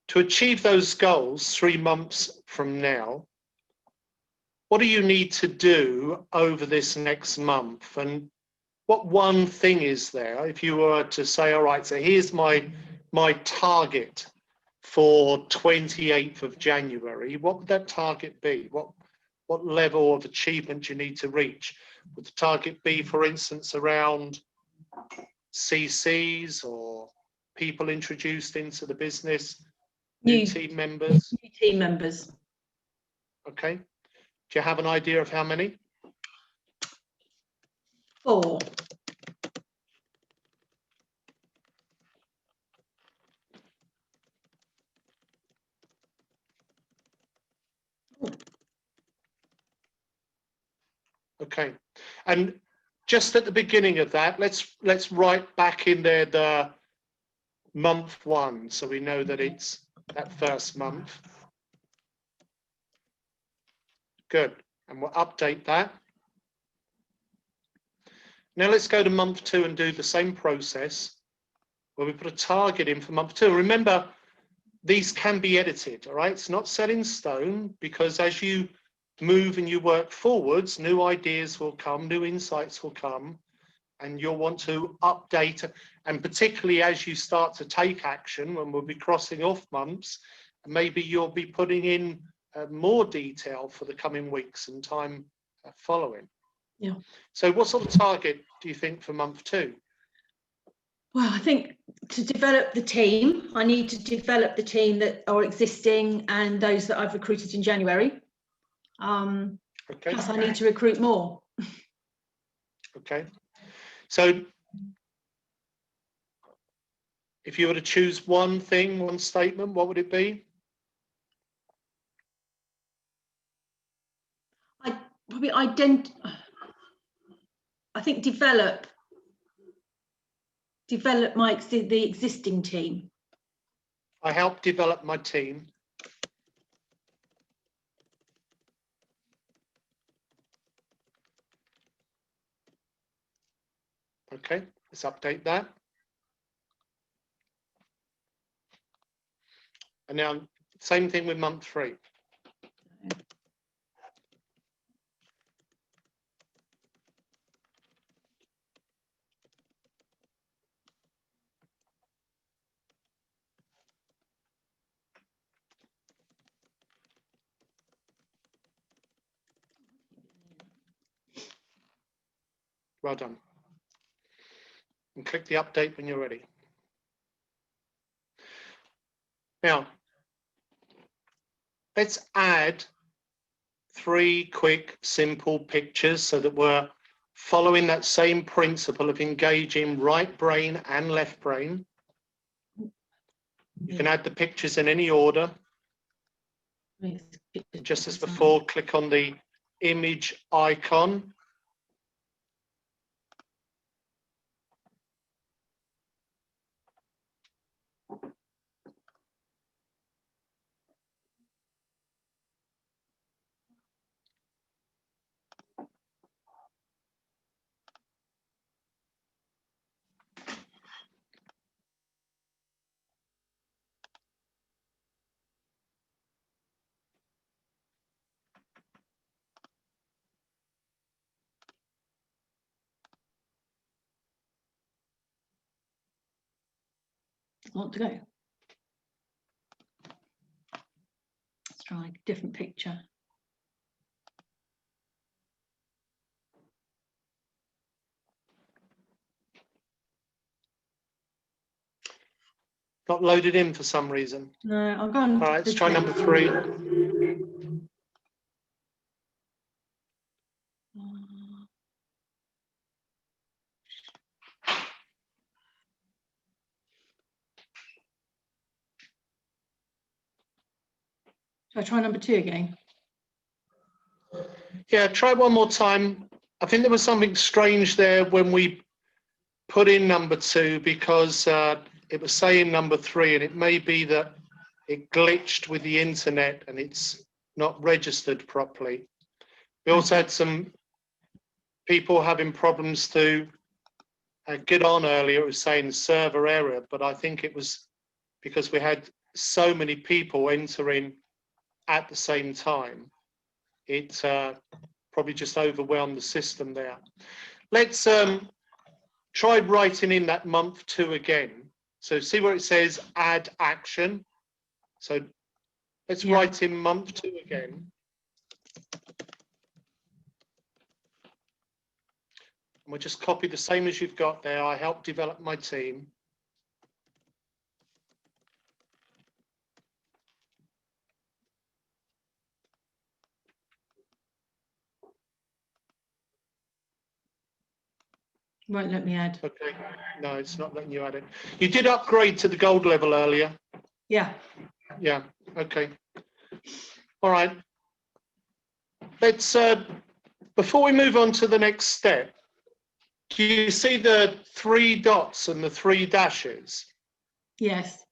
To achieve those goals 3 months from now, what do you need to do over this next month? And what one thing is there, if you were to say, all right, so here's my target for 28th of January, what would that target be? What level of achievement do you need to reach? Would the target be, for instance, around CCs or people introduced into the business, new team members? New team members. Okay. Do you have an idea of how many? 4. Okay. And just at the beginning of that, let's write back in there the month 1, so we know that it's that first month. Good. And we'll update that. Now let's go to month 2 and do the same process where we put a target in for month 2. Remember, these can be edited, all right? It's not set in stone, because as you move and you work forwards, new ideas will come, new insights will come, and you'll want to update. And particularly as you start to take action, when we'll be crossing off months, maybe you'll be putting in more detail for the coming weeks and time following. Yeah. So what sort of target do you think for month 2? Well, I think to develop the team, I need to develop the team that are existing and those that I've recruited in January. Okay. Plus, I need to recruit more. Okay. So if you were to choose one thing, one statement, what would it be? I think develop develop the existing team. I help develop my team. Okay, let's update that. And now, same thing with month 3. Well done. And click the update when you're ready. Now, let's add 3 quick, simple pictures so that we're following that same principle of engaging right brain and left brain. You can add the pictures in any order. Just as before, click on the image icon. Want to go? Let's try a different picture. Not loaded in for some reason. No, I've gone. All right, let's try number 3. Shall I try number 2 again? Yeah, try one more time. I think there was something strange there when we put in number 2 because it was saying number 3, and it may be that it glitched with the internet and it's not registered properly. We also had some people having problems to get on earlier. It was saying server error, but I think it was because we had so many people entering at the same time. It probably just overwhelmed the system there. Let's try writing in that month 2 again. So see where it says add action. So let's write in month 2 again. And we'll just copy the same as you've got there. I help develop my team. Won't let me add. Okay, no, it's not letting you add it. You did upgrade to the gold level earlier. Yeah. Yeah, okay. All right. Let's, before we move on to the next step, do you see the 3 dots and the 3 dashes? Yes.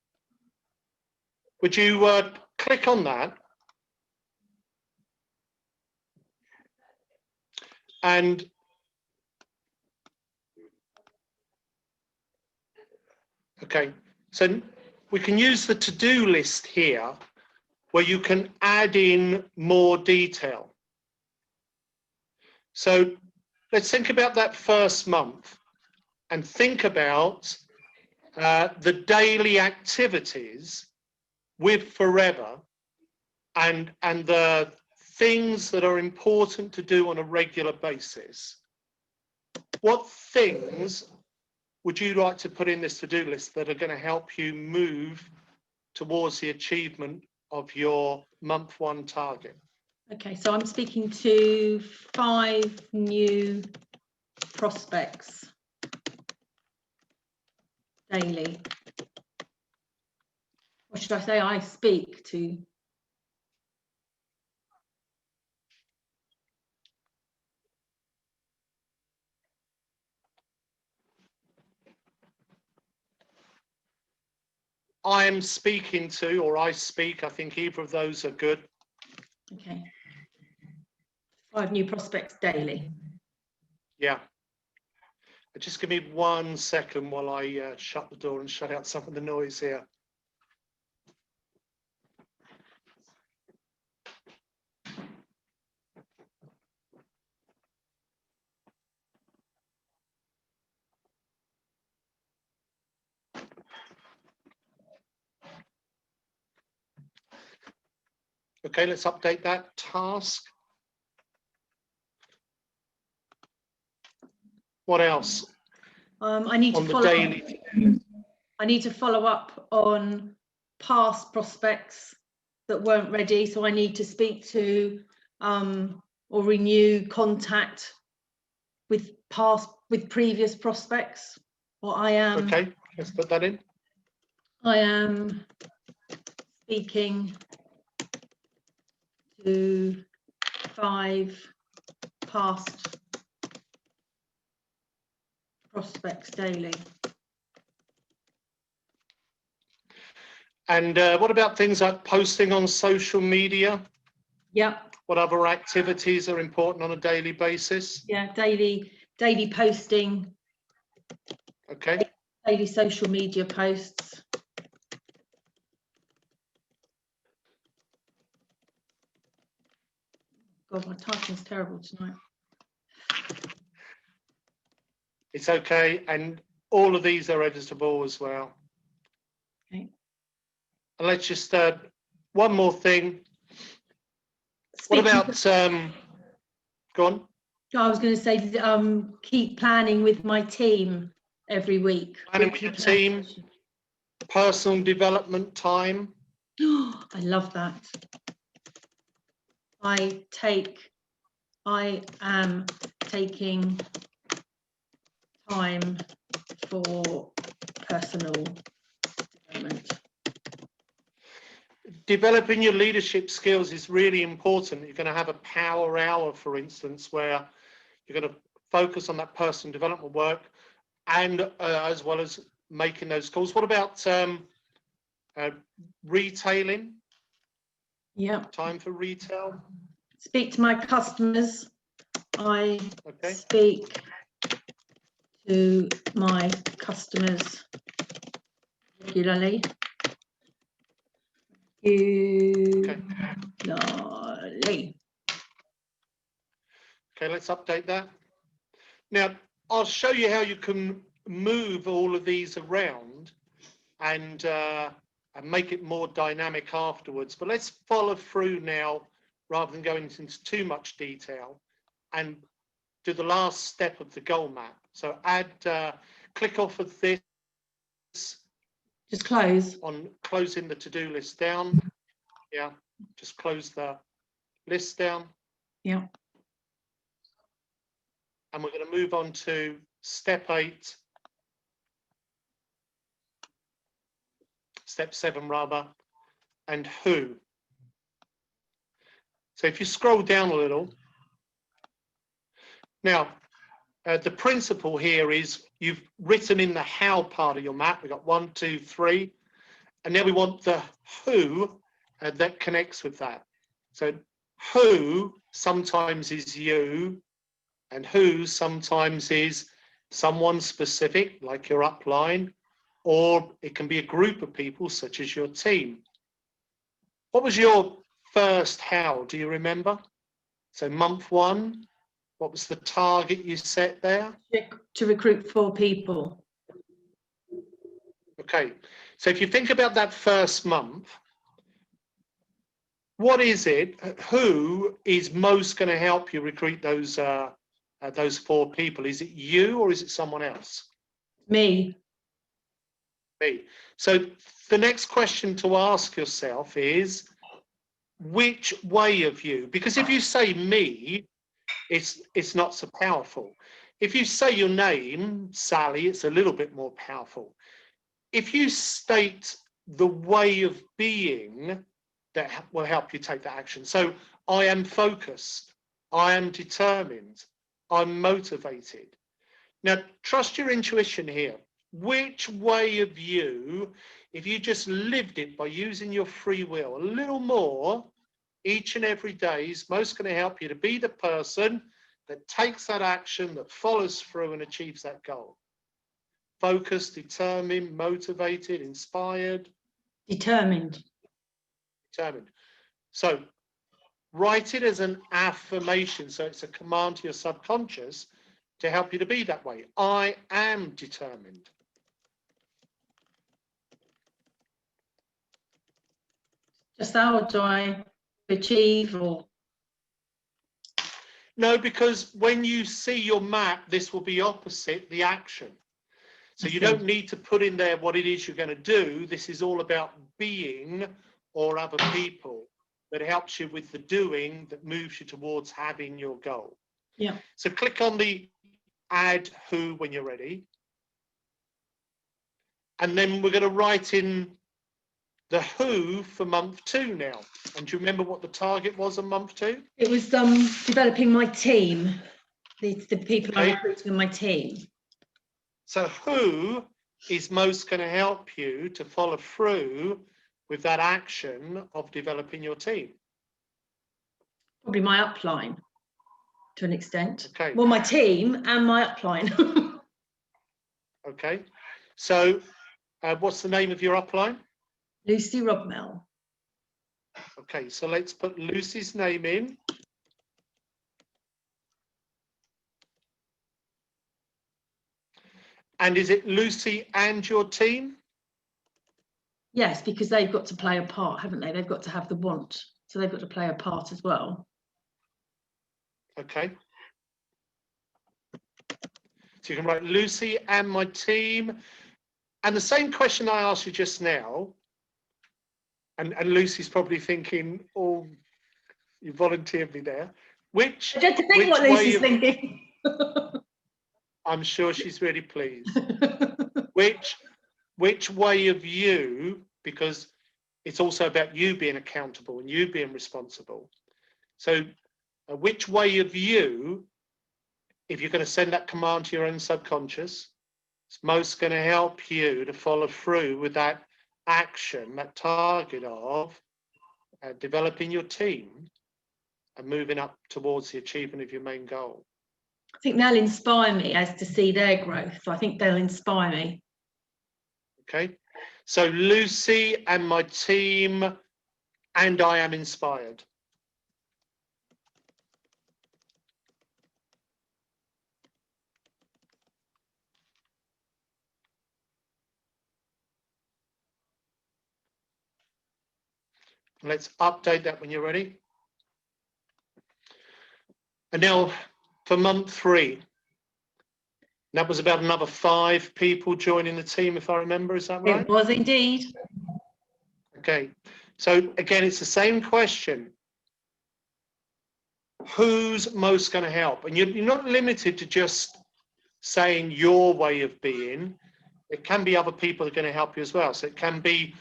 Would you click on that? And okay, so we can use the to-do list here where you can add in more detail. So let's think about that first month and think about the daily activities with Forever and the things that are important to do on a regular basis. What things would you like to put in this to-do list that are going to help you move towards the achievement of your month 1 target? Okay, so I'm speaking to 5 new prospects daily. Or should I say I speak to? I am speaking to, or I speak. I think either of those are good. Okay. 5 new prospects daily. Yeah. Just give me 1 second while I shut the door and shut out some of the noise here. Okay, let's update that task. What else I need to on the follow up. daily? I need to follow up on past prospects that weren't ready. So I need to speak to or renew contact with previous prospects. Or I am Okay, let's put that in. I am speaking to 5 past prospects daily. And what about things like posting on social media? Yep. What other activities are important on a daily basis? Yeah, daily posting, Okay. daily social media posts. God, my typing's terrible tonight. It's okay. And all of these are editable as well. Okay. And let's just, one more thing. Speaking What about, go on. I was going to say, keep planning with my team every week. Planning with your team, personal development time. I love that. I am taking time for personal development. Developing your leadership skills is really important. You're going to have a power hour, for instance, where you're going to focus on that personal development work and as well as making those calls. What about retailing? Yeah. Time for retail? Speak to my customers. I Okay. speak to my customers regularly. Okay. Okay, let's update that. Now, I'll show you how you can move all of these around and make it more dynamic afterwards. But let's follow through now rather than going into too much detail and do the last step of the goal map. So click off of this. Just close. On closing the to-do list down. Yeah, just close the list down. Yeah. And we're going to move on to step 8. Step 7 rather, and who. So if you scroll down a little, now the principle here is you've written in the how part of your map. We've got 1, 2, 3, and now we want the who that connects with that. So who sometimes is you, and who sometimes is someone specific, like your upline, or it can be a group of people, such as your team. What was your first how? Do you remember? So month 1, what was the target you set there? To recruit 4 people. Okay, so if you think about that first month, what is it? Who is most going to help you recruit those 4 people? Is it you or is it someone else? Me. Me. So the next question to ask yourself is, which way of you? Because if you say me, it's not so powerful. If you say your name, Sally, it's a little bit more powerful. If you state the way of being, that will help you take that action. So I am focused, I am determined, I'm motivated. Now, trust your intuition here. which way of you, if you just lived it by using your free will a little more each and every day, is most going to help you to be the person that takes that action, that follows through and achieves that goal? Focused, determined, motivated, inspired? Determined. Determined. So write it as an affirmation. So it's a command to your subconscious to help you to be that way. I am determined. Just how do I achieve or? No, because when you see your map, this will be opposite the action. So I you see. don't need to put in there what it is you're going to do. This is all about being or other people that helps you with the doing that moves you towards having your goal. Yeah. So click on the add who when you're ready. And then we're going to write in the who for month 2 now. And do you remember what the target was on month 2? It was developing my team, the people I'm Okay. recruiting in my team. So who is most going to help you to follow through with that action of developing your team? Probably my upline to an extent. Okay. Well, my team and my upline. Okay. So what's the name of your upline? Lucy Robmell. Okay, so let's put Lucy's name in. And is it Lucy and your team? Yes, because they've got to play a part, haven't they? They've got to have the want. So they've got to play a part as well. Okay. So you can write Lucy and my team. And the same question I asked you just now, and Lucy's probably thinking, oh, you volunteered me there. Which, I don't think which what way Lucy's of, thinking. I'm sure she's really pleased. Which way of you, because it's also about you being accountable and you being responsible. So which way of you, if you're going to send that command to your own subconscious, it's most going to help you to follow through with that action, that target of developing your team and moving up towards the achievement of your main goal? I think they'll inspire me as to see their growth. I think they'll inspire me. Okay, so Lucy and my team, and I am inspired. Let's update that when you're ready. And now for month 3. That was about another 5 people joining the team, if I remember, is that right? It was indeed. Okay, so again, it's the same question. Who's most going to help? And you're not limited to just saying your way of being. It can be other people that are going to help you as well. So it can be,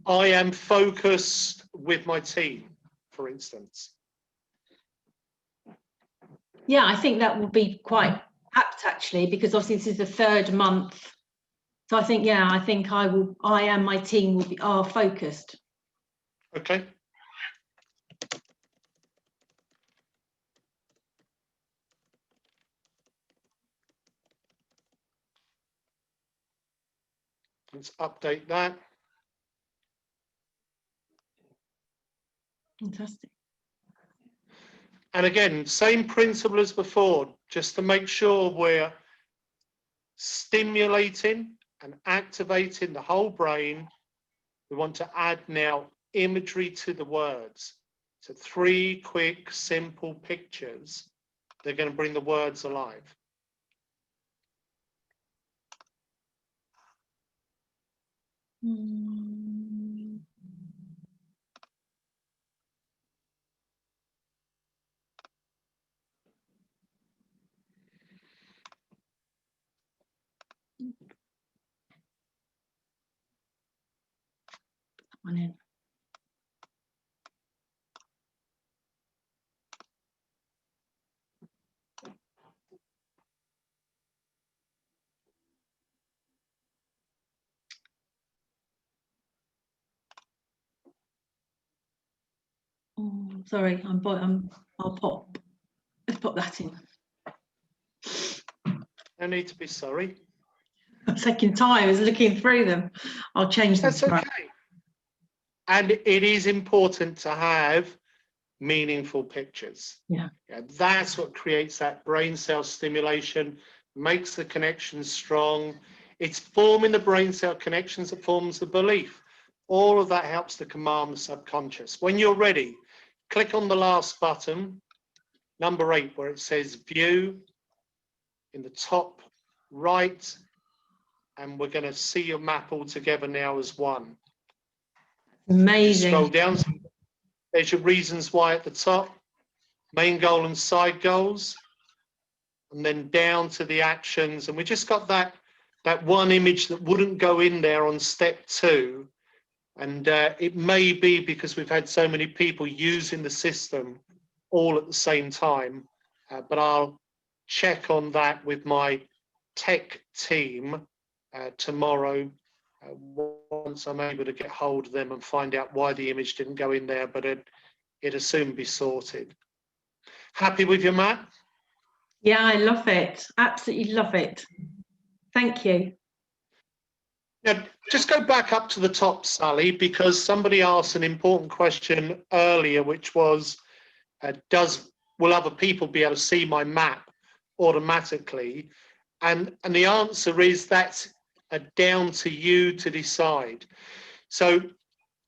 I am focused with my team, for instance. Yeah, I think that will be quite apt actually, because obviously this is the 3rd month. So I think, yeah, I and my team are focused. Okay. Let's update that. Fantastic. And again, same principle as before, just to make sure we're stimulating and activating the whole brain. We want to add now imagery to the words. So 3 quick, simple pictures. They're going to bring the words alive. One in. Oh, sorry, I'll pop. Let's pop that in. No need to be sorry. I'm taking time. I was looking through them. I'll change them. That's okay. And it is important to have meaningful pictures. Yeah. That's what creates that brain cell stimulation, makes the connections strong. It's forming the brain cell connections that forms the belief. All of that helps to command the subconscious. When you're ready, click on the last button, number 8, where it says view in the top right, and we're going to see your map all together now as one. Amazing. Scroll down, there's your reasons why at the top, main goal and side goals, and then down to the actions. And we just got that one image that wouldn't go in there on step 2. And it may be because we've had so many people using the system all at the same time, but I'll check on that with my tech team tomorrow once I'm able to get hold of them and find out why the image didn't go in there, but it'll soon be sorted. Happy with your map? Yeah, I love it. Absolutely love it. Thank you. Now, just go back up to the top, Sally, because somebody asked an important question earlier, which was, will other people be able to see my map automatically? And the answer is that's down to you to decide. So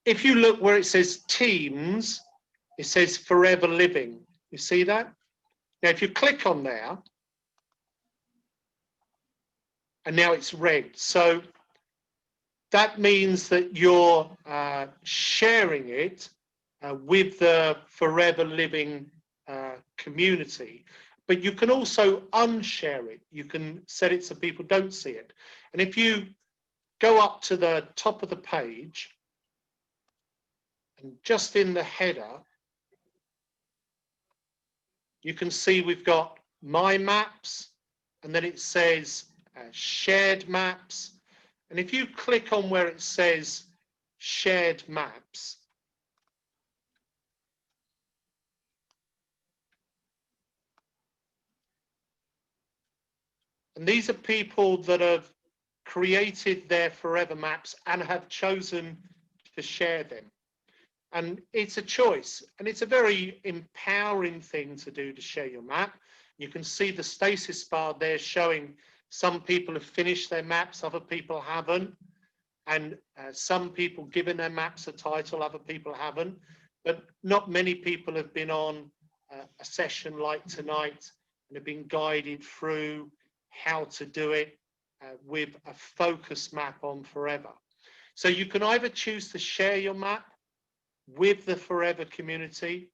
if you look where it says Teams, it says Forever Living. You see that? Now, if you click on there, and now it's red. So that means that you're sharing it with the Forever Living community, but you can also unshare it. You can set it so people don't see it. And if you go up to the top of the page, and just in the header, you can see we've got My Maps, and then it says Shared Maps. And if you click on where it says Shared Maps, and these are people that have created their Forever Maps and have chosen to share them. And it's a choice, and it's a very empowering thing to do, to share your map. You can see the status bar there showing some people have finished their maps, other people haven't. And some people given their maps a title, other people haven't. But not many people have been on a session like tonight and have been guided through how to do it with a focus map on Forever. So you can either choose to share your map with the Forever community,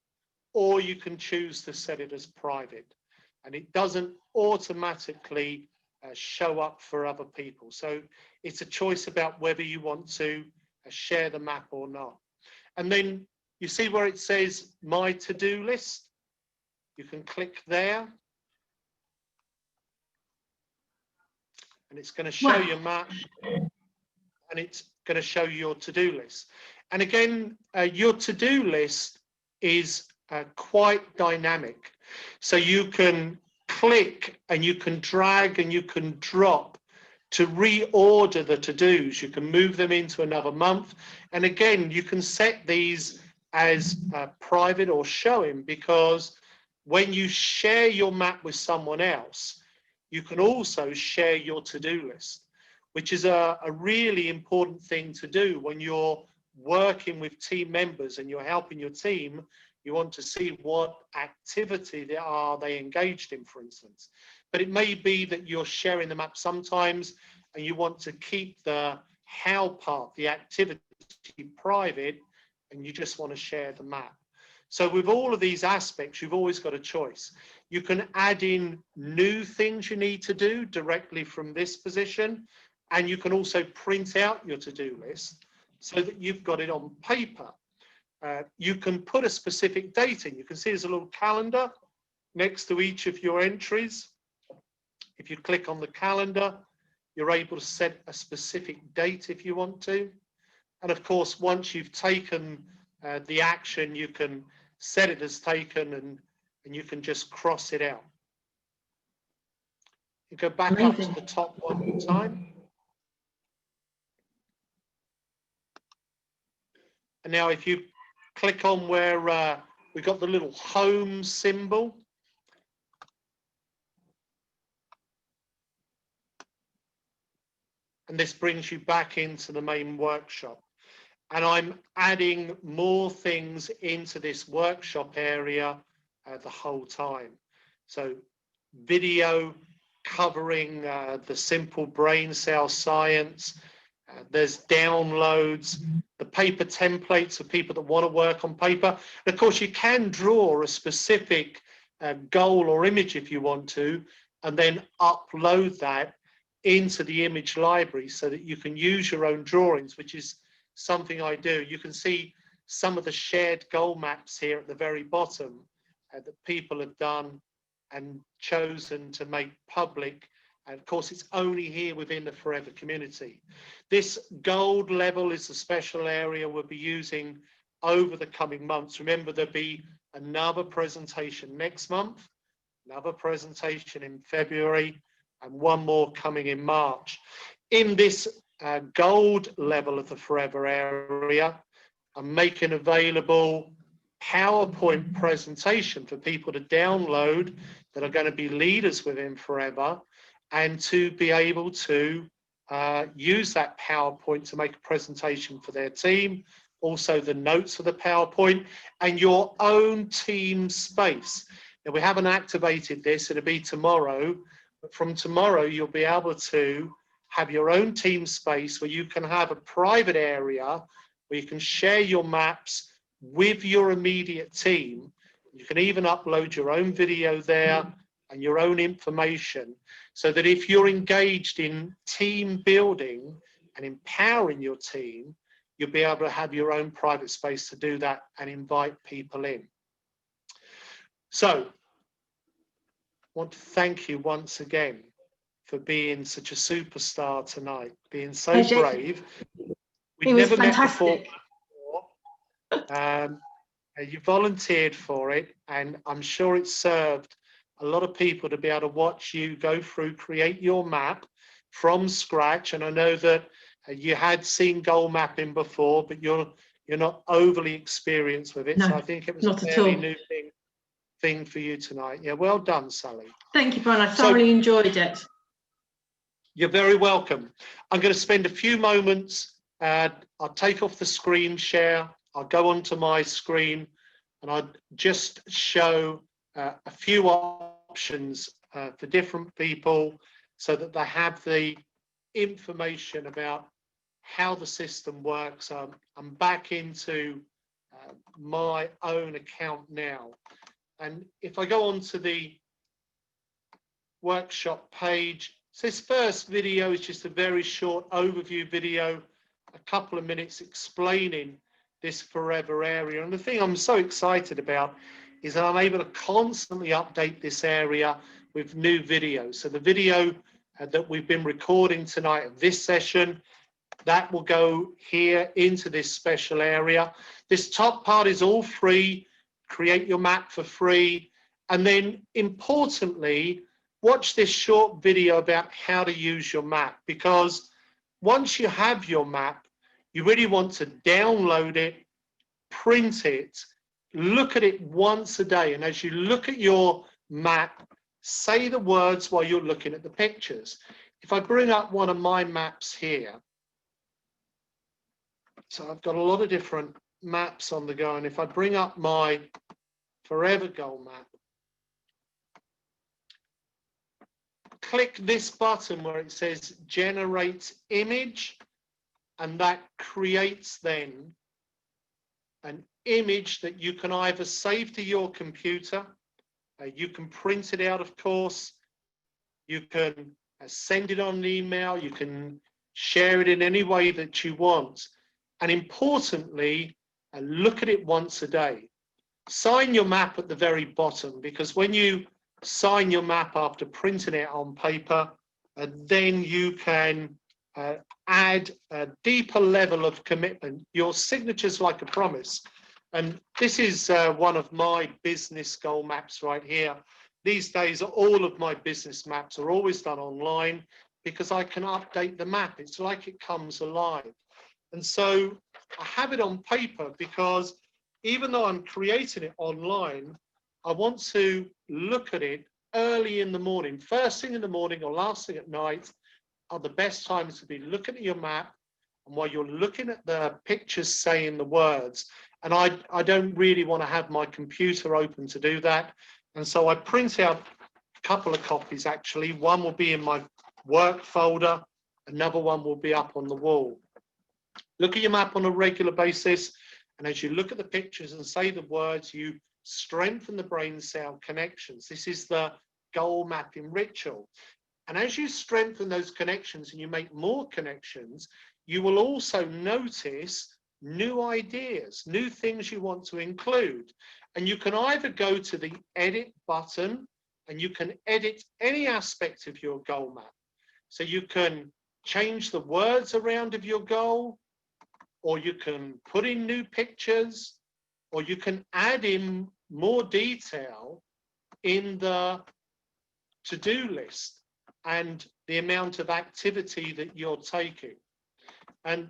or you can choose to set it as private, and it doesn't automatically show up for other people. So it's a choice about whether you want to share the map or not. And then you see where it says My To-Do List. You can click there, and it's going to show your map, and it's going to show your to-do list. And again, your to-do list is quite dynamic. So you can click and you can drag and you can drop to reorder the to-dos. You can move them into another month. And again, you can set these as private or showing, because when you share your map with someone else, you can also share your to-do list, which is a really important thing to do when you're working with team members and you're helping your team. You want to see what activity they engaged in, for instance. But it may be that you're sharing the map sometimes and you want to keep the how part, the activity, private, and you just want to share the map. So with all of these aspects, you've always got a choice. You can add in new things you need to do directly from this position, and you can also print out your to-do list so that you've got it on paper. You can put a specific date in. You can see there's a little calendar next to each of your entries. If you click on the calendar, you're able to set a specific date if you want to. And of course, once you've taken the action, you can set it as taken, and you can just cross it out. You go back up to Amazing. the top one more time. And now if you click on where we've got the little home symbol, and this brings you back into the main workshop. And I'm adding more things into this workshop area the whole time. So video covering the simple brain cell science. There's downloads, the paper templates for people that want to work on paper. And of course, you can draw a specific goal or image if you want to, and then upload that into the image library so that you can use your own drawings, which is something I do. You can see some of the shared goal maps here at the very bottom that people have done and chosen to make public. And of course, it's only here within the Forever community. This gold level is a special area we'll be using over the coming months. Remember, there'll be another presentation next month, another presentation in February, and one more coming in March. In this gold level of the Forever area, I'm making available PowerPoint presentation for people to download that are going to be leaders within Forever, and to be able to use that PowerPoint to make a presentation for their team, also the notes for the PowerPoint, and your own team space. Now, we haven't activated this, it'll be tomorrow, but from tomorrow you'll be able to have your own team space where you can have a private area where you can share your maps with your immediate team. You can even upload your own video there and your own information, so that if you're engaged in team building and empowering your team, you'll be able to have your own private space to do that and invite people in. So, I want to thank you once again for being such a superstar tonight, being so Pleasure. brave. We've It was never met before. fantastic. You volunteered for it, and I'm sure it served a lot of people to be able to watch you go through, create your map from scratch. And I know that you had seen goal mapping before, but you're not overly experienced with it. No, so I think it was not a at fairly all. new thing for you tonight. Yeah, well done, Sally. Thank you, Brian. I So- thoroughly enjoyed it. You're very welcome. I'm going to spend a few moments. I'll take off the screen share. I'll go onto my screen, and I'll just show a few options for different people so that they have the information about how the system works. I'm back into my own account now. And if I go on to the workshop page, so this first video is just a very short overview video, a couple of minutes explaining this Forever area. And the thing I'm so excited about is that I'm able to constantly update this area with new videos. So the video that we've been recording tonight of this session, that will go here into this special area. This top part is all free. Create your map for free. And then importantly, watch this short video about how to use your map, because once you have your map, you really want to download it, print it, look at it once a day. And as you look at your map, say the words while you're looking at the pictures. If I bring up one of my maps here, so I've got a lot of different maps on the go. And if I bring up my Forever Goal map, click this button where it says generate image, and that creates then an image that you can either save to your computer, you can print it out, of course, you can send it on email, you can share it in any way that you want. And importantly, look at it once a day. Sign your map at the very bottom, because when you sign your map after printing it on paper, then you can add a deeper level of commitment. Your signature's like a promise. And this is one of my business goal maps right here. These days, all of my business maps are always done online because I can update the map. It's like it comes alive. And so I have it on paper because even though I'm creating it online, I want to look at it early in the morning. First thing in the morning or last thing at night are the best times to be looking at your map. And while you're looking at the pictures saying the words, and I don't really want to have my computer open to do that. And so I print out a couple of copies actually. One will be in my work folder, another one will be up on the wall. Look at your map on a regular basis, and as you look at the pictures and say the words, you strengthen the brain cell connections. This is the goal mapping ritual. And as you strengthen those connections and you make more connections, you will also notice new ideas, new things you want to include. And you can either go to the edit button and you can edit any aspect of your goal map. So you can change the words around of your goal, or you can put in new pictures, or you can add in more detail in the to-do list and the amount of activity that you're taking. And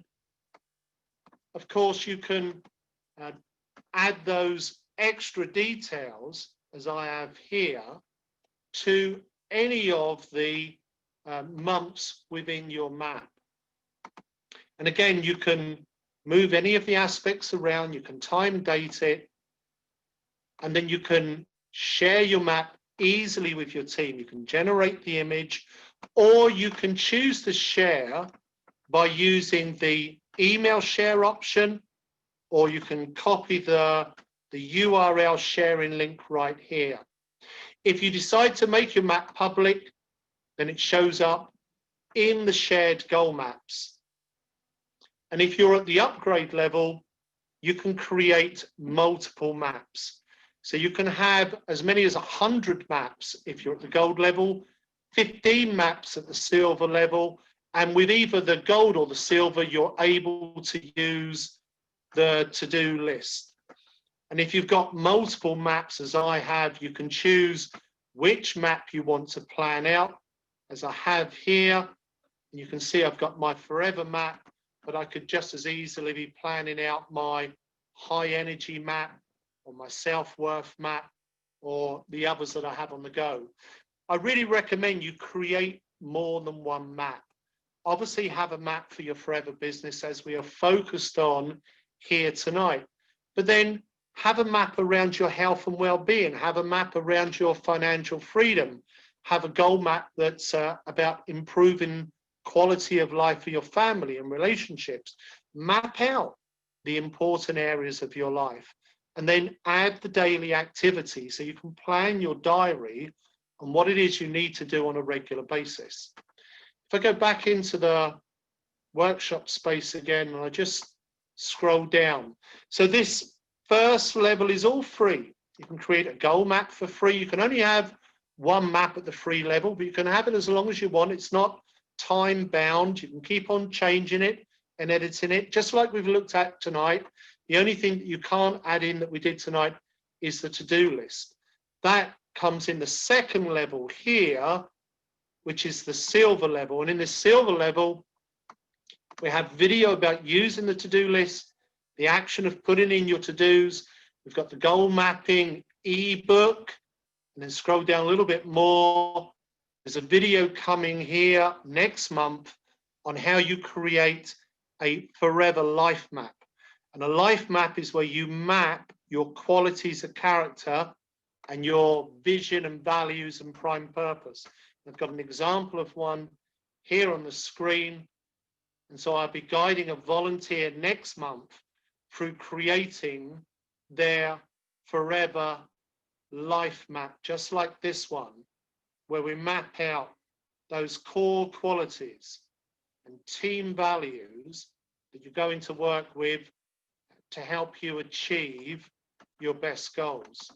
of course, you can add those extra details, as I have here, to any of the months within your map. And again, you can move any of the aspects around, you can time date it, and then you can share your map easily with your team. You can generate the image, or you can choose to share by using the email share option, or you can copy the URL sharing link right here. If you decide to make your map public, then it shows up in the shared goal maps. And if you're at the upgrade level, you can create multiple maps. So you can have as many as 100 maps if you're at the gold level, 15 maps at the silver level, and with either the gold or the silver, you're able to use the to-do list. And if you've got multiple maps, as I have, you can choose which map you want to plan out, as I have here. You can see I've got my forever map, but I could just as easily be planning out my high energy map or my self-worth map or the others that I have on the go. I really recommend you create more than one map. Obviously have a map for your forever business as we are focused on here tonight, but then have a map around your health and well-being, have a map around your financial freedom, have a goal map that's about improving quality of life for your family and relationships. Map out the important areas of your life and then add the daily activity so you can plan your diary on what it is you need to do on a regular basis. If I go back into the workshop space again, and I just scroll down. So this first level is all free. You can create a goal map for free. You can only have one map at the free level, but you can have it as long as you want. It's not time bound. You can keep on changing it and editing it, just like we've looked at tonight. The only thing that you can't add in that we did tonight is the to-do list. That comes in the second level here, which is the silver level. And in the silver level, we have video about using the to-do list, the action of putting in your to-dos. We've got the goal mapping ebook, and then scroll down a little bit more. There's a video coming here next month on how you create a forever life map. And a life map is where you map your qualities of character and your vision and values and prime purpose. I've got an example of one here on the screen. And so I'll be guiding a volunteer next month through creating their forever life map, just like this one, where we map out those core qualities and team values that you're going to work with to help you achieve your best goals.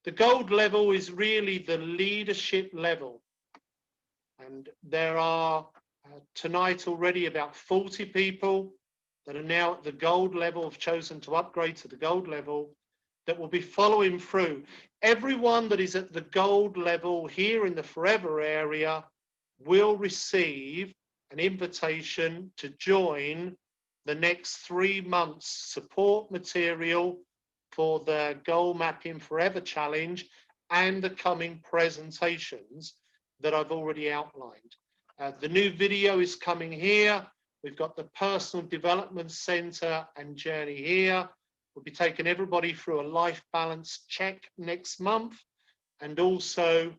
The gold level is really the leadership level. And there are tonight already about 40 people that are now at the gold level, have chosen to upgrade to the gold level, that will be following through. Everyone that is at the gold level here in the Forever area will receive an invitation to join the next 3 months support material for the Goal Mapping Forever Challenge and the coming presentations that I've already outlined. The new video is coming here. We've got the Personal Development Center and journey here. We'll be taking everybody through a life balance check next month, and also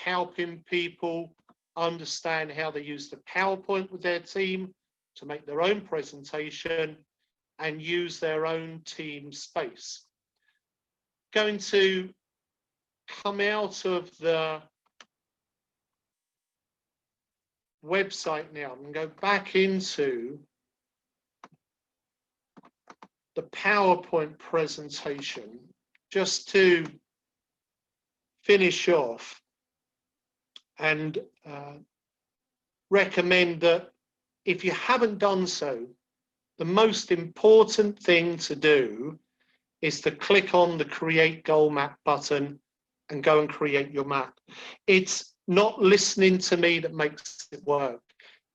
helping people understand how they use the PowerPoint with their team to make their own presentation and use their own team space. Going to come out of the website now and go back into the PowerPoint presentation just to finish off, and recommend that if you haven't done so, the most important thing to do is to click on the Create Goal Map button and go and create your map. It's not listening to me that makes it work.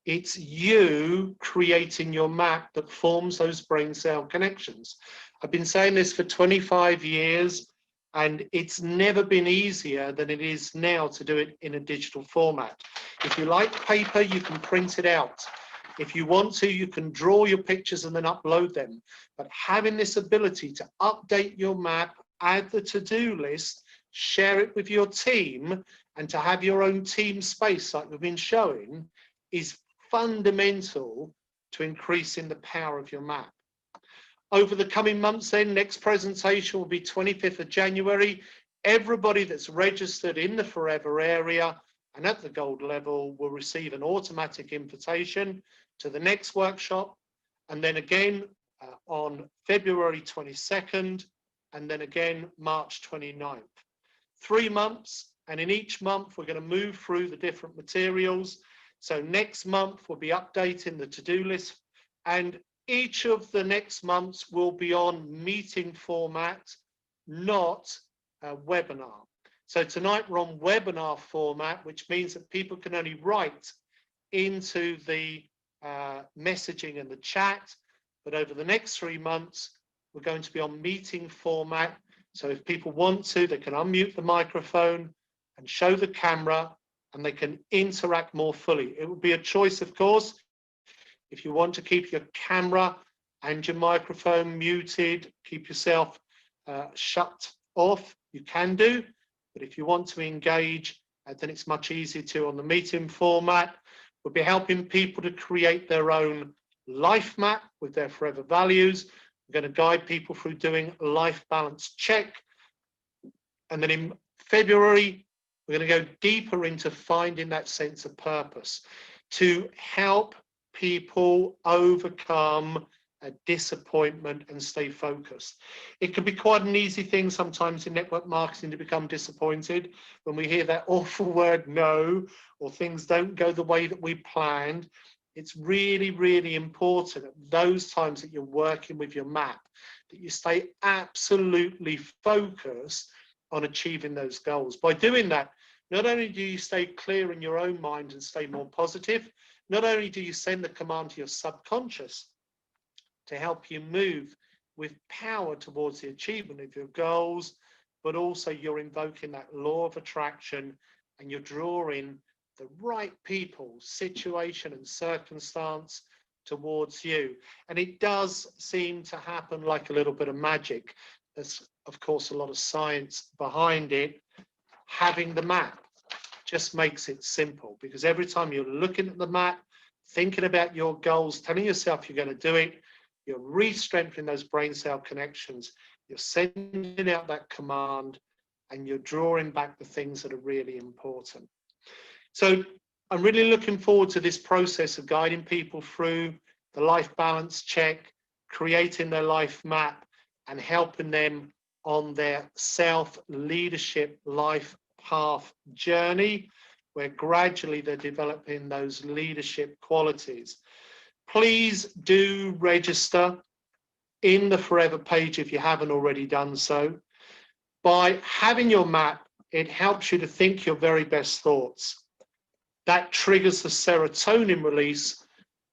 It's you creating your map that forms those brain cell connections. I've been saying this for 25 years, and it's never been easier than it is now to do it in a digital format. If you like paper, you can print it out. If you want to, you can draw your pictures and then upload them. But having this ability to update your map, add the to-do list, share it with your team, and to have your own team space like we've been showing is fundamental to increasing the power of your map. Over the coming months then, next presentation will be 25th of January. Everybody that's registered in the Forever area and at the gold level will receive an automatic invitation to the next workshop, and then again on February 22nd, and then again March 29th. 3 months, and in each month we're going to move through the different materials. So next month we'll be updating the to-do list, and each of the next months will be on meeting format, not a webinar. So tonight we're on webinar format, which means that people can only write into the messaging and the chat, but over the next 3 months we're going to be on meeting format. So if people want to, they can unmute the microphone and show the camera, and they can interact more fully. It will be a choice, of course. If you want to keep your camera and your microphone muted, keep yourself shut off, you can do. But if you want to engage, then it's much easier to on the meeting format. We'll be helping people to create their own life map with their forever values. We're going to guide people through doing a life balance check. And then in February, we're going to go deeper into finding that sense of purpose to help people overcome a disappointment and stay focused. It can be quite an easy thing sometimes in network marketing to become disappointed when we hear that awful word no, or things don't go the way that we planned. It's really, really important at those times that you're working with your map that you stay absolutely focused on achieving those goals. By doing that, not only do you stay clear in your own mind and stay more positive, not only do you send the command to your subconscious to help you move with power towards the achievement of your goals, but also you're invoking that law of attraction and you're drawing the right people, situation and circumstance towards you. And it does seem to happen like a little bit of magic. There's, of course, a lot of science behind it. Having the map just makes it simple, because every time you're looking at the map, thinking about your goals, telling yourself you're going to do it, you're re-strengthening those brain cell connections, you're sending out that command, and you're drawing back the things that are really important. So I'm really looking forward to this process of guiding people through the life balance check, creating their life map, and helping them on their self-leadership life path journey, where gradually they're developing those leadership qualities. please do register in the Forever page if you haven't already done so. By having your map, it helps you to think your very best thoughts. That triggers the serotonin release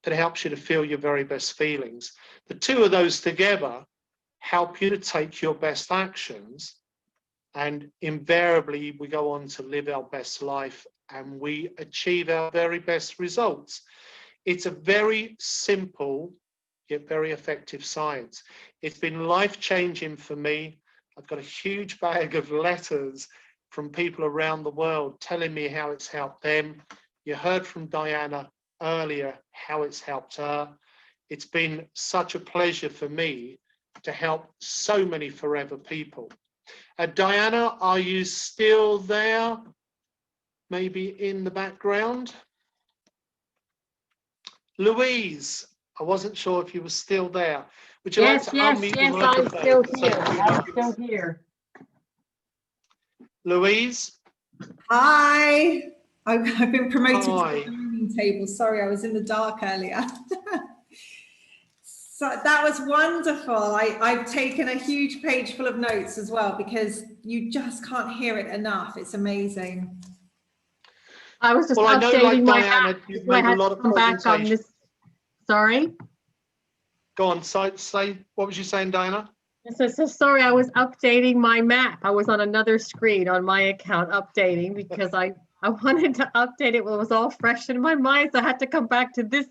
that helps you to feel your very best feelings. The two of those together help you to take your best actions, and invariably we go on to live our best life and we achieve our very best results. It's a very simple yet very effective science. It's been life-changing for me. I've got a huge bag of letters from people around the world telling me how it's helped them. You heard from Diana earlier how it's helped her. It's been such a pleasure for me to help so many Forever people. Diana, are you still there? Maybe in the background? Louise, I wasn't sure if you were still there. Would you like to unmute the I'm microphone? still here. I'm still here. Louise? Hi. I've been promoted Hi. to the dining table. Sorry, I was in the dark earlier. So that was wonderful. I've taken a huge page full of notes as well, because you just can't hear it enough. It's amazing. I was just Well, I know, like updating my Diana, map. you've So I made a had lot to of come back on presentations. this. Sorry. Go on, say, what was you saying, Diana? So sorry, I was updating my map. I was on another screen on my account updating because I wanted to update it when it was all fresh in my mind. So I had to come back to this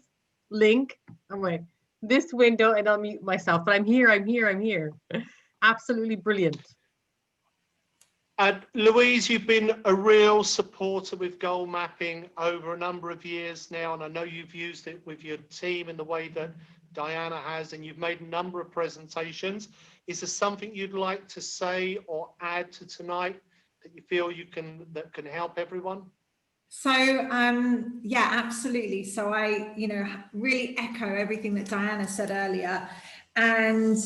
link. Oh wait, this window and unmute myself. But I'm here. Absolutely brilliant. Louise, you've been a real supporter with goal mapping over a number of years now, and I know you've used it with your team in the way that Diana has, and you've made a number of presentations. Is there something you'd like to say or add to tonight that you feel that can help everyone? So yeah, absolutely. So I, really echo everything that Diana said earlier, and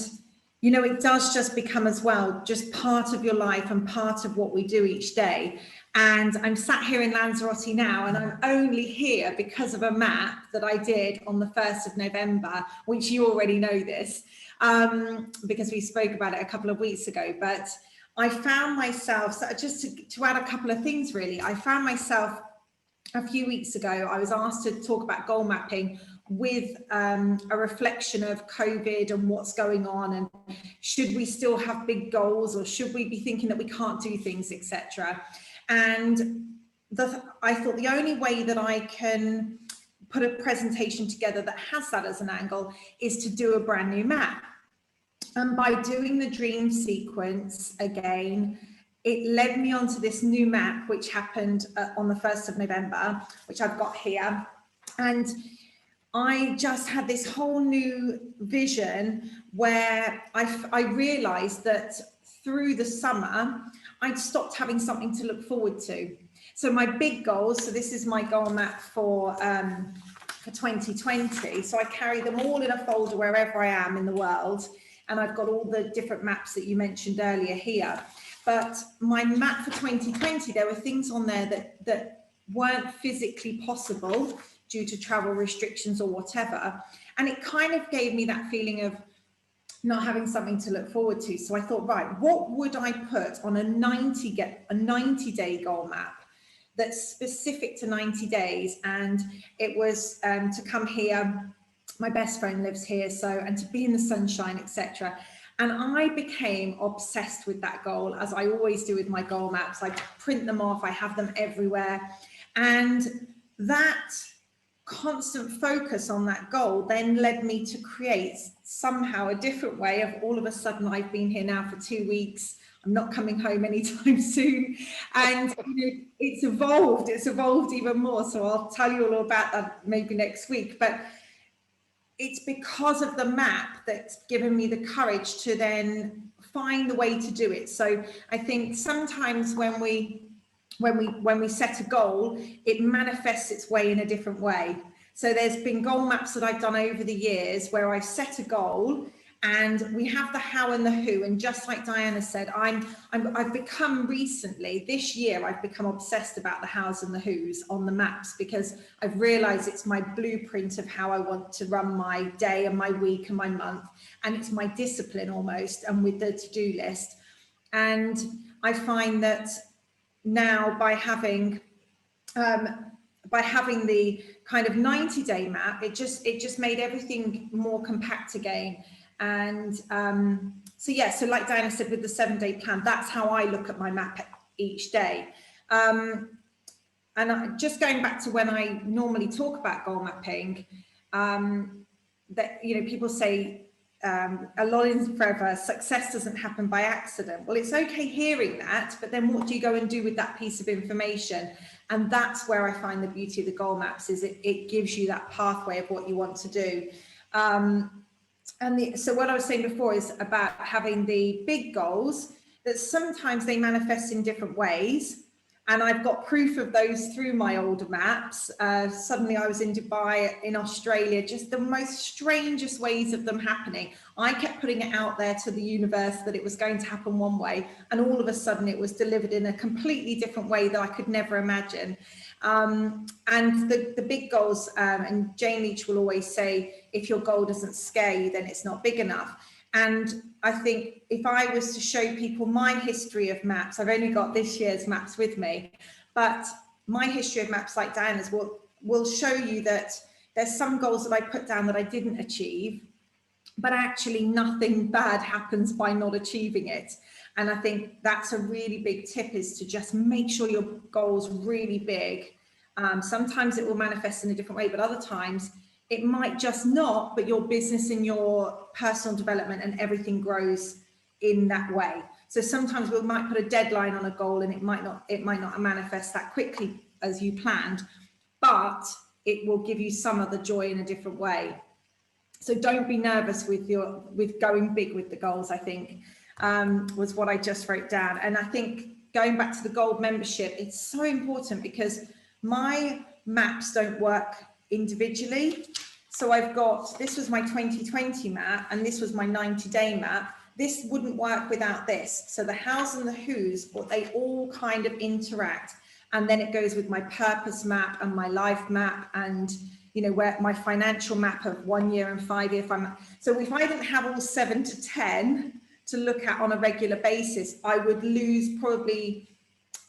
it does just become as well just part of your life and part of what we do each day. And I'm sat here in Lanzarote now, and I'm only here because of a map that I did on the 1st of November, which you already know this, because we spoke about it a couple of weeks ago. But I found myself, so just to add a couple of things really, I found myself a few weeks ago, I was asked to talk about goal mapping with a reflection of COVID and what's going on, and should we still have big goals, or should we be thinking that we can't do things, etc. And I thought the only way that I can put a presentation together that has that as an angle is to do a brand new map. And by doing the dream sequence again, it led me onto this new map, which happened on the 1st of November, which I've got here. And I just had this whole new vision where I realized that through the summer, I'd stopped having something to look forward to. So my big goals, so this is my goal map for 2020. So I carry them all in a folder wherever I am in the world. And I've got all the different maps that you mentioned earlier here. But my map for 2020, there were things on there that weren't physically possible due to travel restrictions or whatever. And it kind of gave me that feeling of not having something to look forward to. So I thought, right, what would I put on a 90-day goal map that's specific to 90 days? And it was to come here. My best friend lives here, and to be in the sunshine, etc. And I became obsessed with that goal, as I always do with my goal maps. I print them off, I have them everywhere. And that constant focus on that goal then led me to create somehow a different way of, all of a sudden, I've been here now for 2 weeks. I'm not coming home anytime soon. And it's evolved even more. So I'll tell you all about that maybe next week. But it's because of the map that's given me the courage to then find the way to do it. So I think sometimes when we set a goal, it manifests its way in a different way. So there's been goal maps that I've done over the years where I've set a goal And we have the how and the who. And just like Diana said, I've become recently, this year, I've become obsessed about the hows and the who's on the maps, because I've realized it's my blueprint of how I want to run my day and my week and my month. And it's my discipline almost, and with the to-do list. And I find that now by having the kind of 90-day map, it just made everything more compact again. And so like Diana said, with the 7-day plan, that's how I look at my map each day. And just going back to when I normally talk about goal mapping, that, you know, people say a lot in forever, success doesn't happen by accident. Well, it's okay hearing that, but then what do you go and do with that piece of information? And that's where I find the beauty of the goal maps, is it gives you that pathway of what you want to do. So what I was saying before is about having the big goals, that sometimes they manifest in different ways. And I've got proof of those through my older maps. Suddenly I was in Dubai, in Australia, just the most strangest ways of them happening. I kept putting it out there to the universe that it was going to happen one way, and all of a sudden it was delivered in a completely different way that I could never imagine. And the big goals, and Jane Leach will always say, if your goal doesn't scare you, then it's not big enough. And I think if I was to show people my history of maps, I've only got this year's maps with me, but my history of maps, like Diana's, will show you that there's some goals that I put down that I didn't achieve, but actually nothing bad happens by not achieving it. And I think that's a really big tip, is to just make sure your goal's really big. Sometimes it will manifest in a different way, but other times it might just not, but your business and your personal development and everything grows in that way. So sometimes we might put a deadline on a goal and it might not manifest that quickly as you planned, but it will give you some of the joy in a different way. So don't be nervous with going big with the goals, I think, was what I just wrote down. And I think going back to the gold membership, it's so important, because my maps don't work individually. So this was my 2020 map, and this was my 90-day map. This wouldn't work without this. So the hows and the who's, they all kind of interact. And then it goes with my purpose map and my life map, and, you know, where my financial map of 1 year and 5 year. So if I didn't have all 7 to 10 to look at on a regular basis, I would lose probably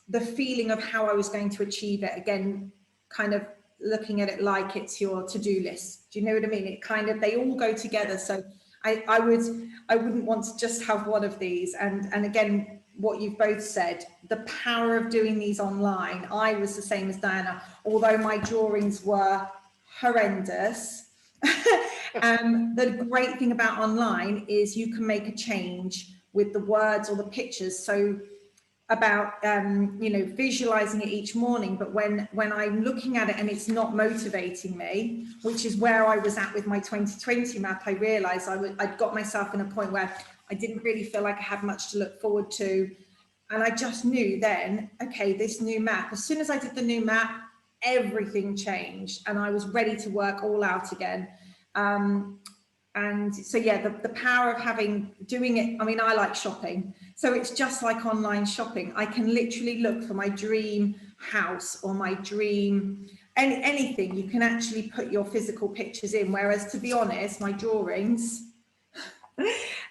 the feeling of how I was going to achieve it. Again, kind of looking at it like it's your to-do list. Do you know what I mean? It kind of, they all go together. So I wouldn't want to just have one of these. And again, what you've both said, the power of doing these online. I was the same as Diana, although my drawings were horrendous. The great thing about online is you can make a change with the words or the pictures. So about you know, visualizing it each morning, but when I'm looking at it and it's not motivating me, which is where I was at with my 2020 map, I realized I'd got myself in a point where I didn't really feel like I had much to look forward to. And I just knew then, okay, this new map, as soon as I did the new map, everything changed and I was ready to work all out again. And so, yeah, the power of doing it. I mean, I like shopping. So it's just like online shopping. I can literally look for my dream house or my dream, anything. You can actually put your physical pictures in. Whereas, to be honest, my drawings,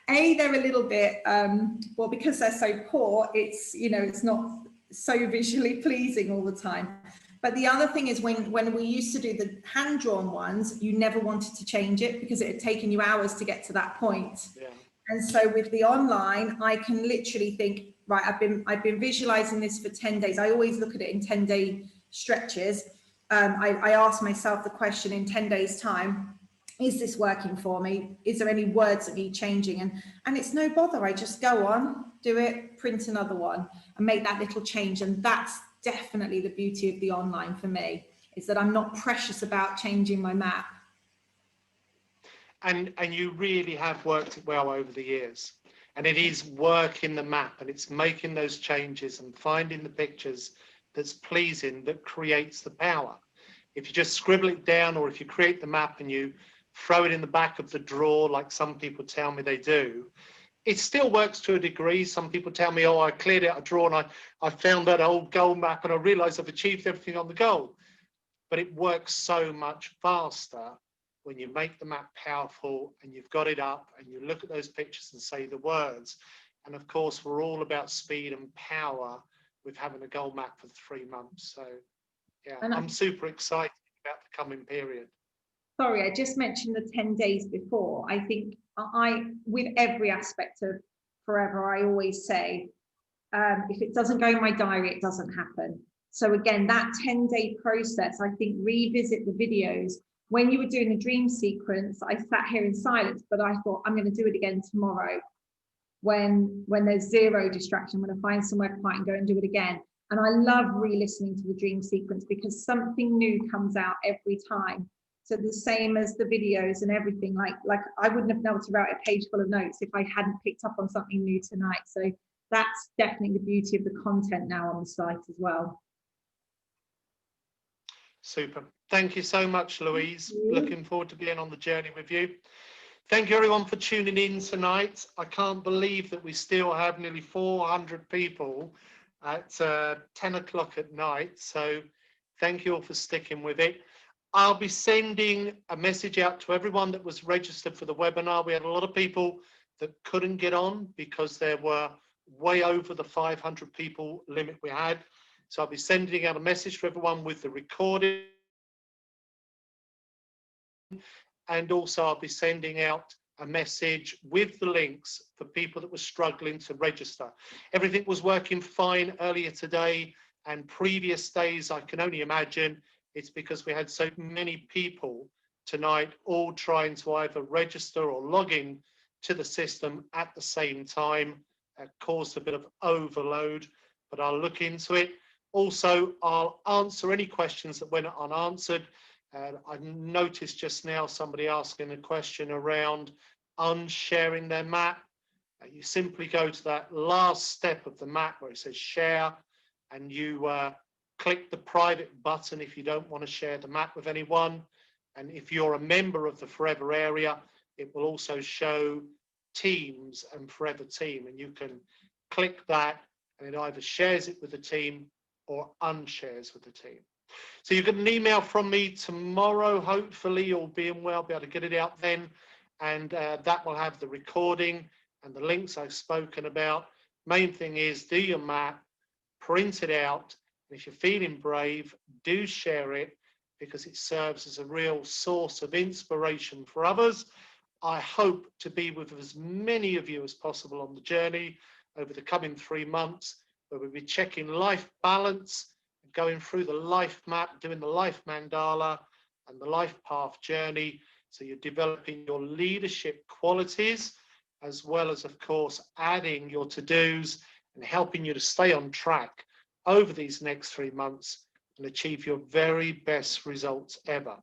they're a little bit, well, because they're so poor, it's, you know, it's not so visually pleasing all the time. But the other thing is when we used to do the hand-drawn ones, you never wanted to change it because it had taken you hours to get to that point. Yeah. And so with the online, I can literally think, right, I've been visualizing this for 10 days. I always look at it in 10-day stretches. I ask myself the question in 10 days time, is this working for me? Is there any words that need changing? And it's no bother. I just go on, do it, print another one and make that little change. And that's definitely the beauty of the online for me, is that I'm not precious about changing my map. And you really have worked it well over the years. And it is working the map and it's making those changes and finding the pictures that's pleasing, that creates the power. If you just scribble it down, or if you create the map and you throw it in the back of the drawer like some people tell me they do. It still works to a degree. Some people tell me, oh, I cleared out a drawer and I found that old goal map and I realized I've achieved everything on the goal. But it works so much faster when you make the map powerful and you've got it up and you look at those pictures and say the words. And of course, we're all about speed and power with having a goal map for 3 months. So yeah, And I'm super excited about the coming period. Sorry, I just mentioned the 10 days before. I think with every aspect of Forever, I always say, if it doesn't go in my diary, it doesn't happen. So again, that 10-day process, I think, revisit the videos. When you were doing the dream sequence, I sat here in silence, but I thought, I'm going to do it again tomorrow. When there's zero distraction, I'm going to find somewhere quiet and go and do it again. And I love re-listening to the dream sequence because something new comes out every time. So the same as the videos and everything, like I wouldn't have been able to write a page full of notes if I hadn't picked up on something new tonight. So that's definitely the beauty of the content now on the site as well. Super. Thank you so much, Louise. Thank you. Looking forward to being on the journey with you. Thank you everyone for tuning in tonight. I can't believe that we still have nearly 400 people at 10 o'clock at night. So thank you all for sticking with it. I'll be sending a message out to everyone that was registered for the webinar. We had a lot of people that couldn't get on because there were way over the 500 people limit we had. So I'll be sending out a message to everyone with the recording. And also I'll be sending out a message with the links for people that were struggling to register. Everything was working fine earlier today and previous days. I can only imagine it's because we had so many people tonight all trying to either register or log in to the system at the same time. It caused a bit of overload, but I'll look into it. Also, I'll answer any questions that went unanswered. I noticed just now somebody asking a question around unsharing their map. You simply go to that last step of the map where it says share, and you click the private button if you don't want to share the map with anyone. And if you're a member of the Forever area, it will also show teams and Forever team, and you can click that and it either shares it with the team or unshares with the team. So you get an email from me tomorrow, hopefully, all being well, be able to get it out then. And that will have the recording and the links I've spoken about. Main thing is do your map, print it out. And if you're feeling brave, do share it because it serves as a real source of inspiration for others. I hope to be with as many of you as possible on the journey over the coming 3 months, where we'll be checking life balance, going through the life map, doing the life mandala and the life path journey. So you're developing your leadership qualities, as well as, of course, adding your to-dos and helping you to stay on track over these next 3 months and achieve your very best results ever.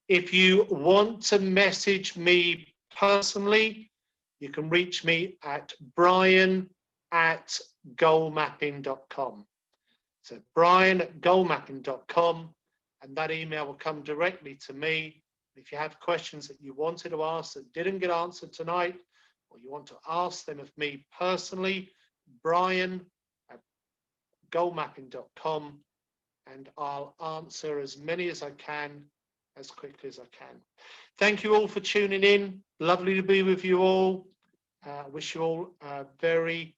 If you want to message me personally, you can reach me at brian@goalmapping.com. So brian@goalmapping.com, and that email will come directly to me. If you have questions that you wanted to ask that didn't get answered tonight, or you want to ask them of me personally, brian@goalmapping.com, and I'll answer as many as I can, as quickly as I can. Thank you all for tuning in. Lovely to be with you all. Wish you all a very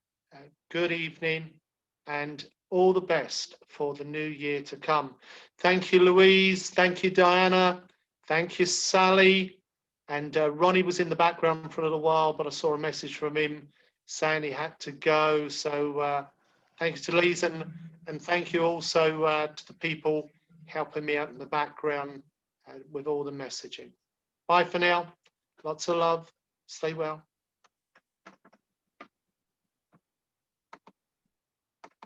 good evening and all the best for the new year to come. Thank you, Louise. Thank you, Diana. Thank you, Sally. And Ronnie was in the background for a little while, but I saw a message from him saying he had to go. So thanks to Louise, and thank you also to the people helping me out in the background with all the messaging. Bye for now. Lots of love. Stay well.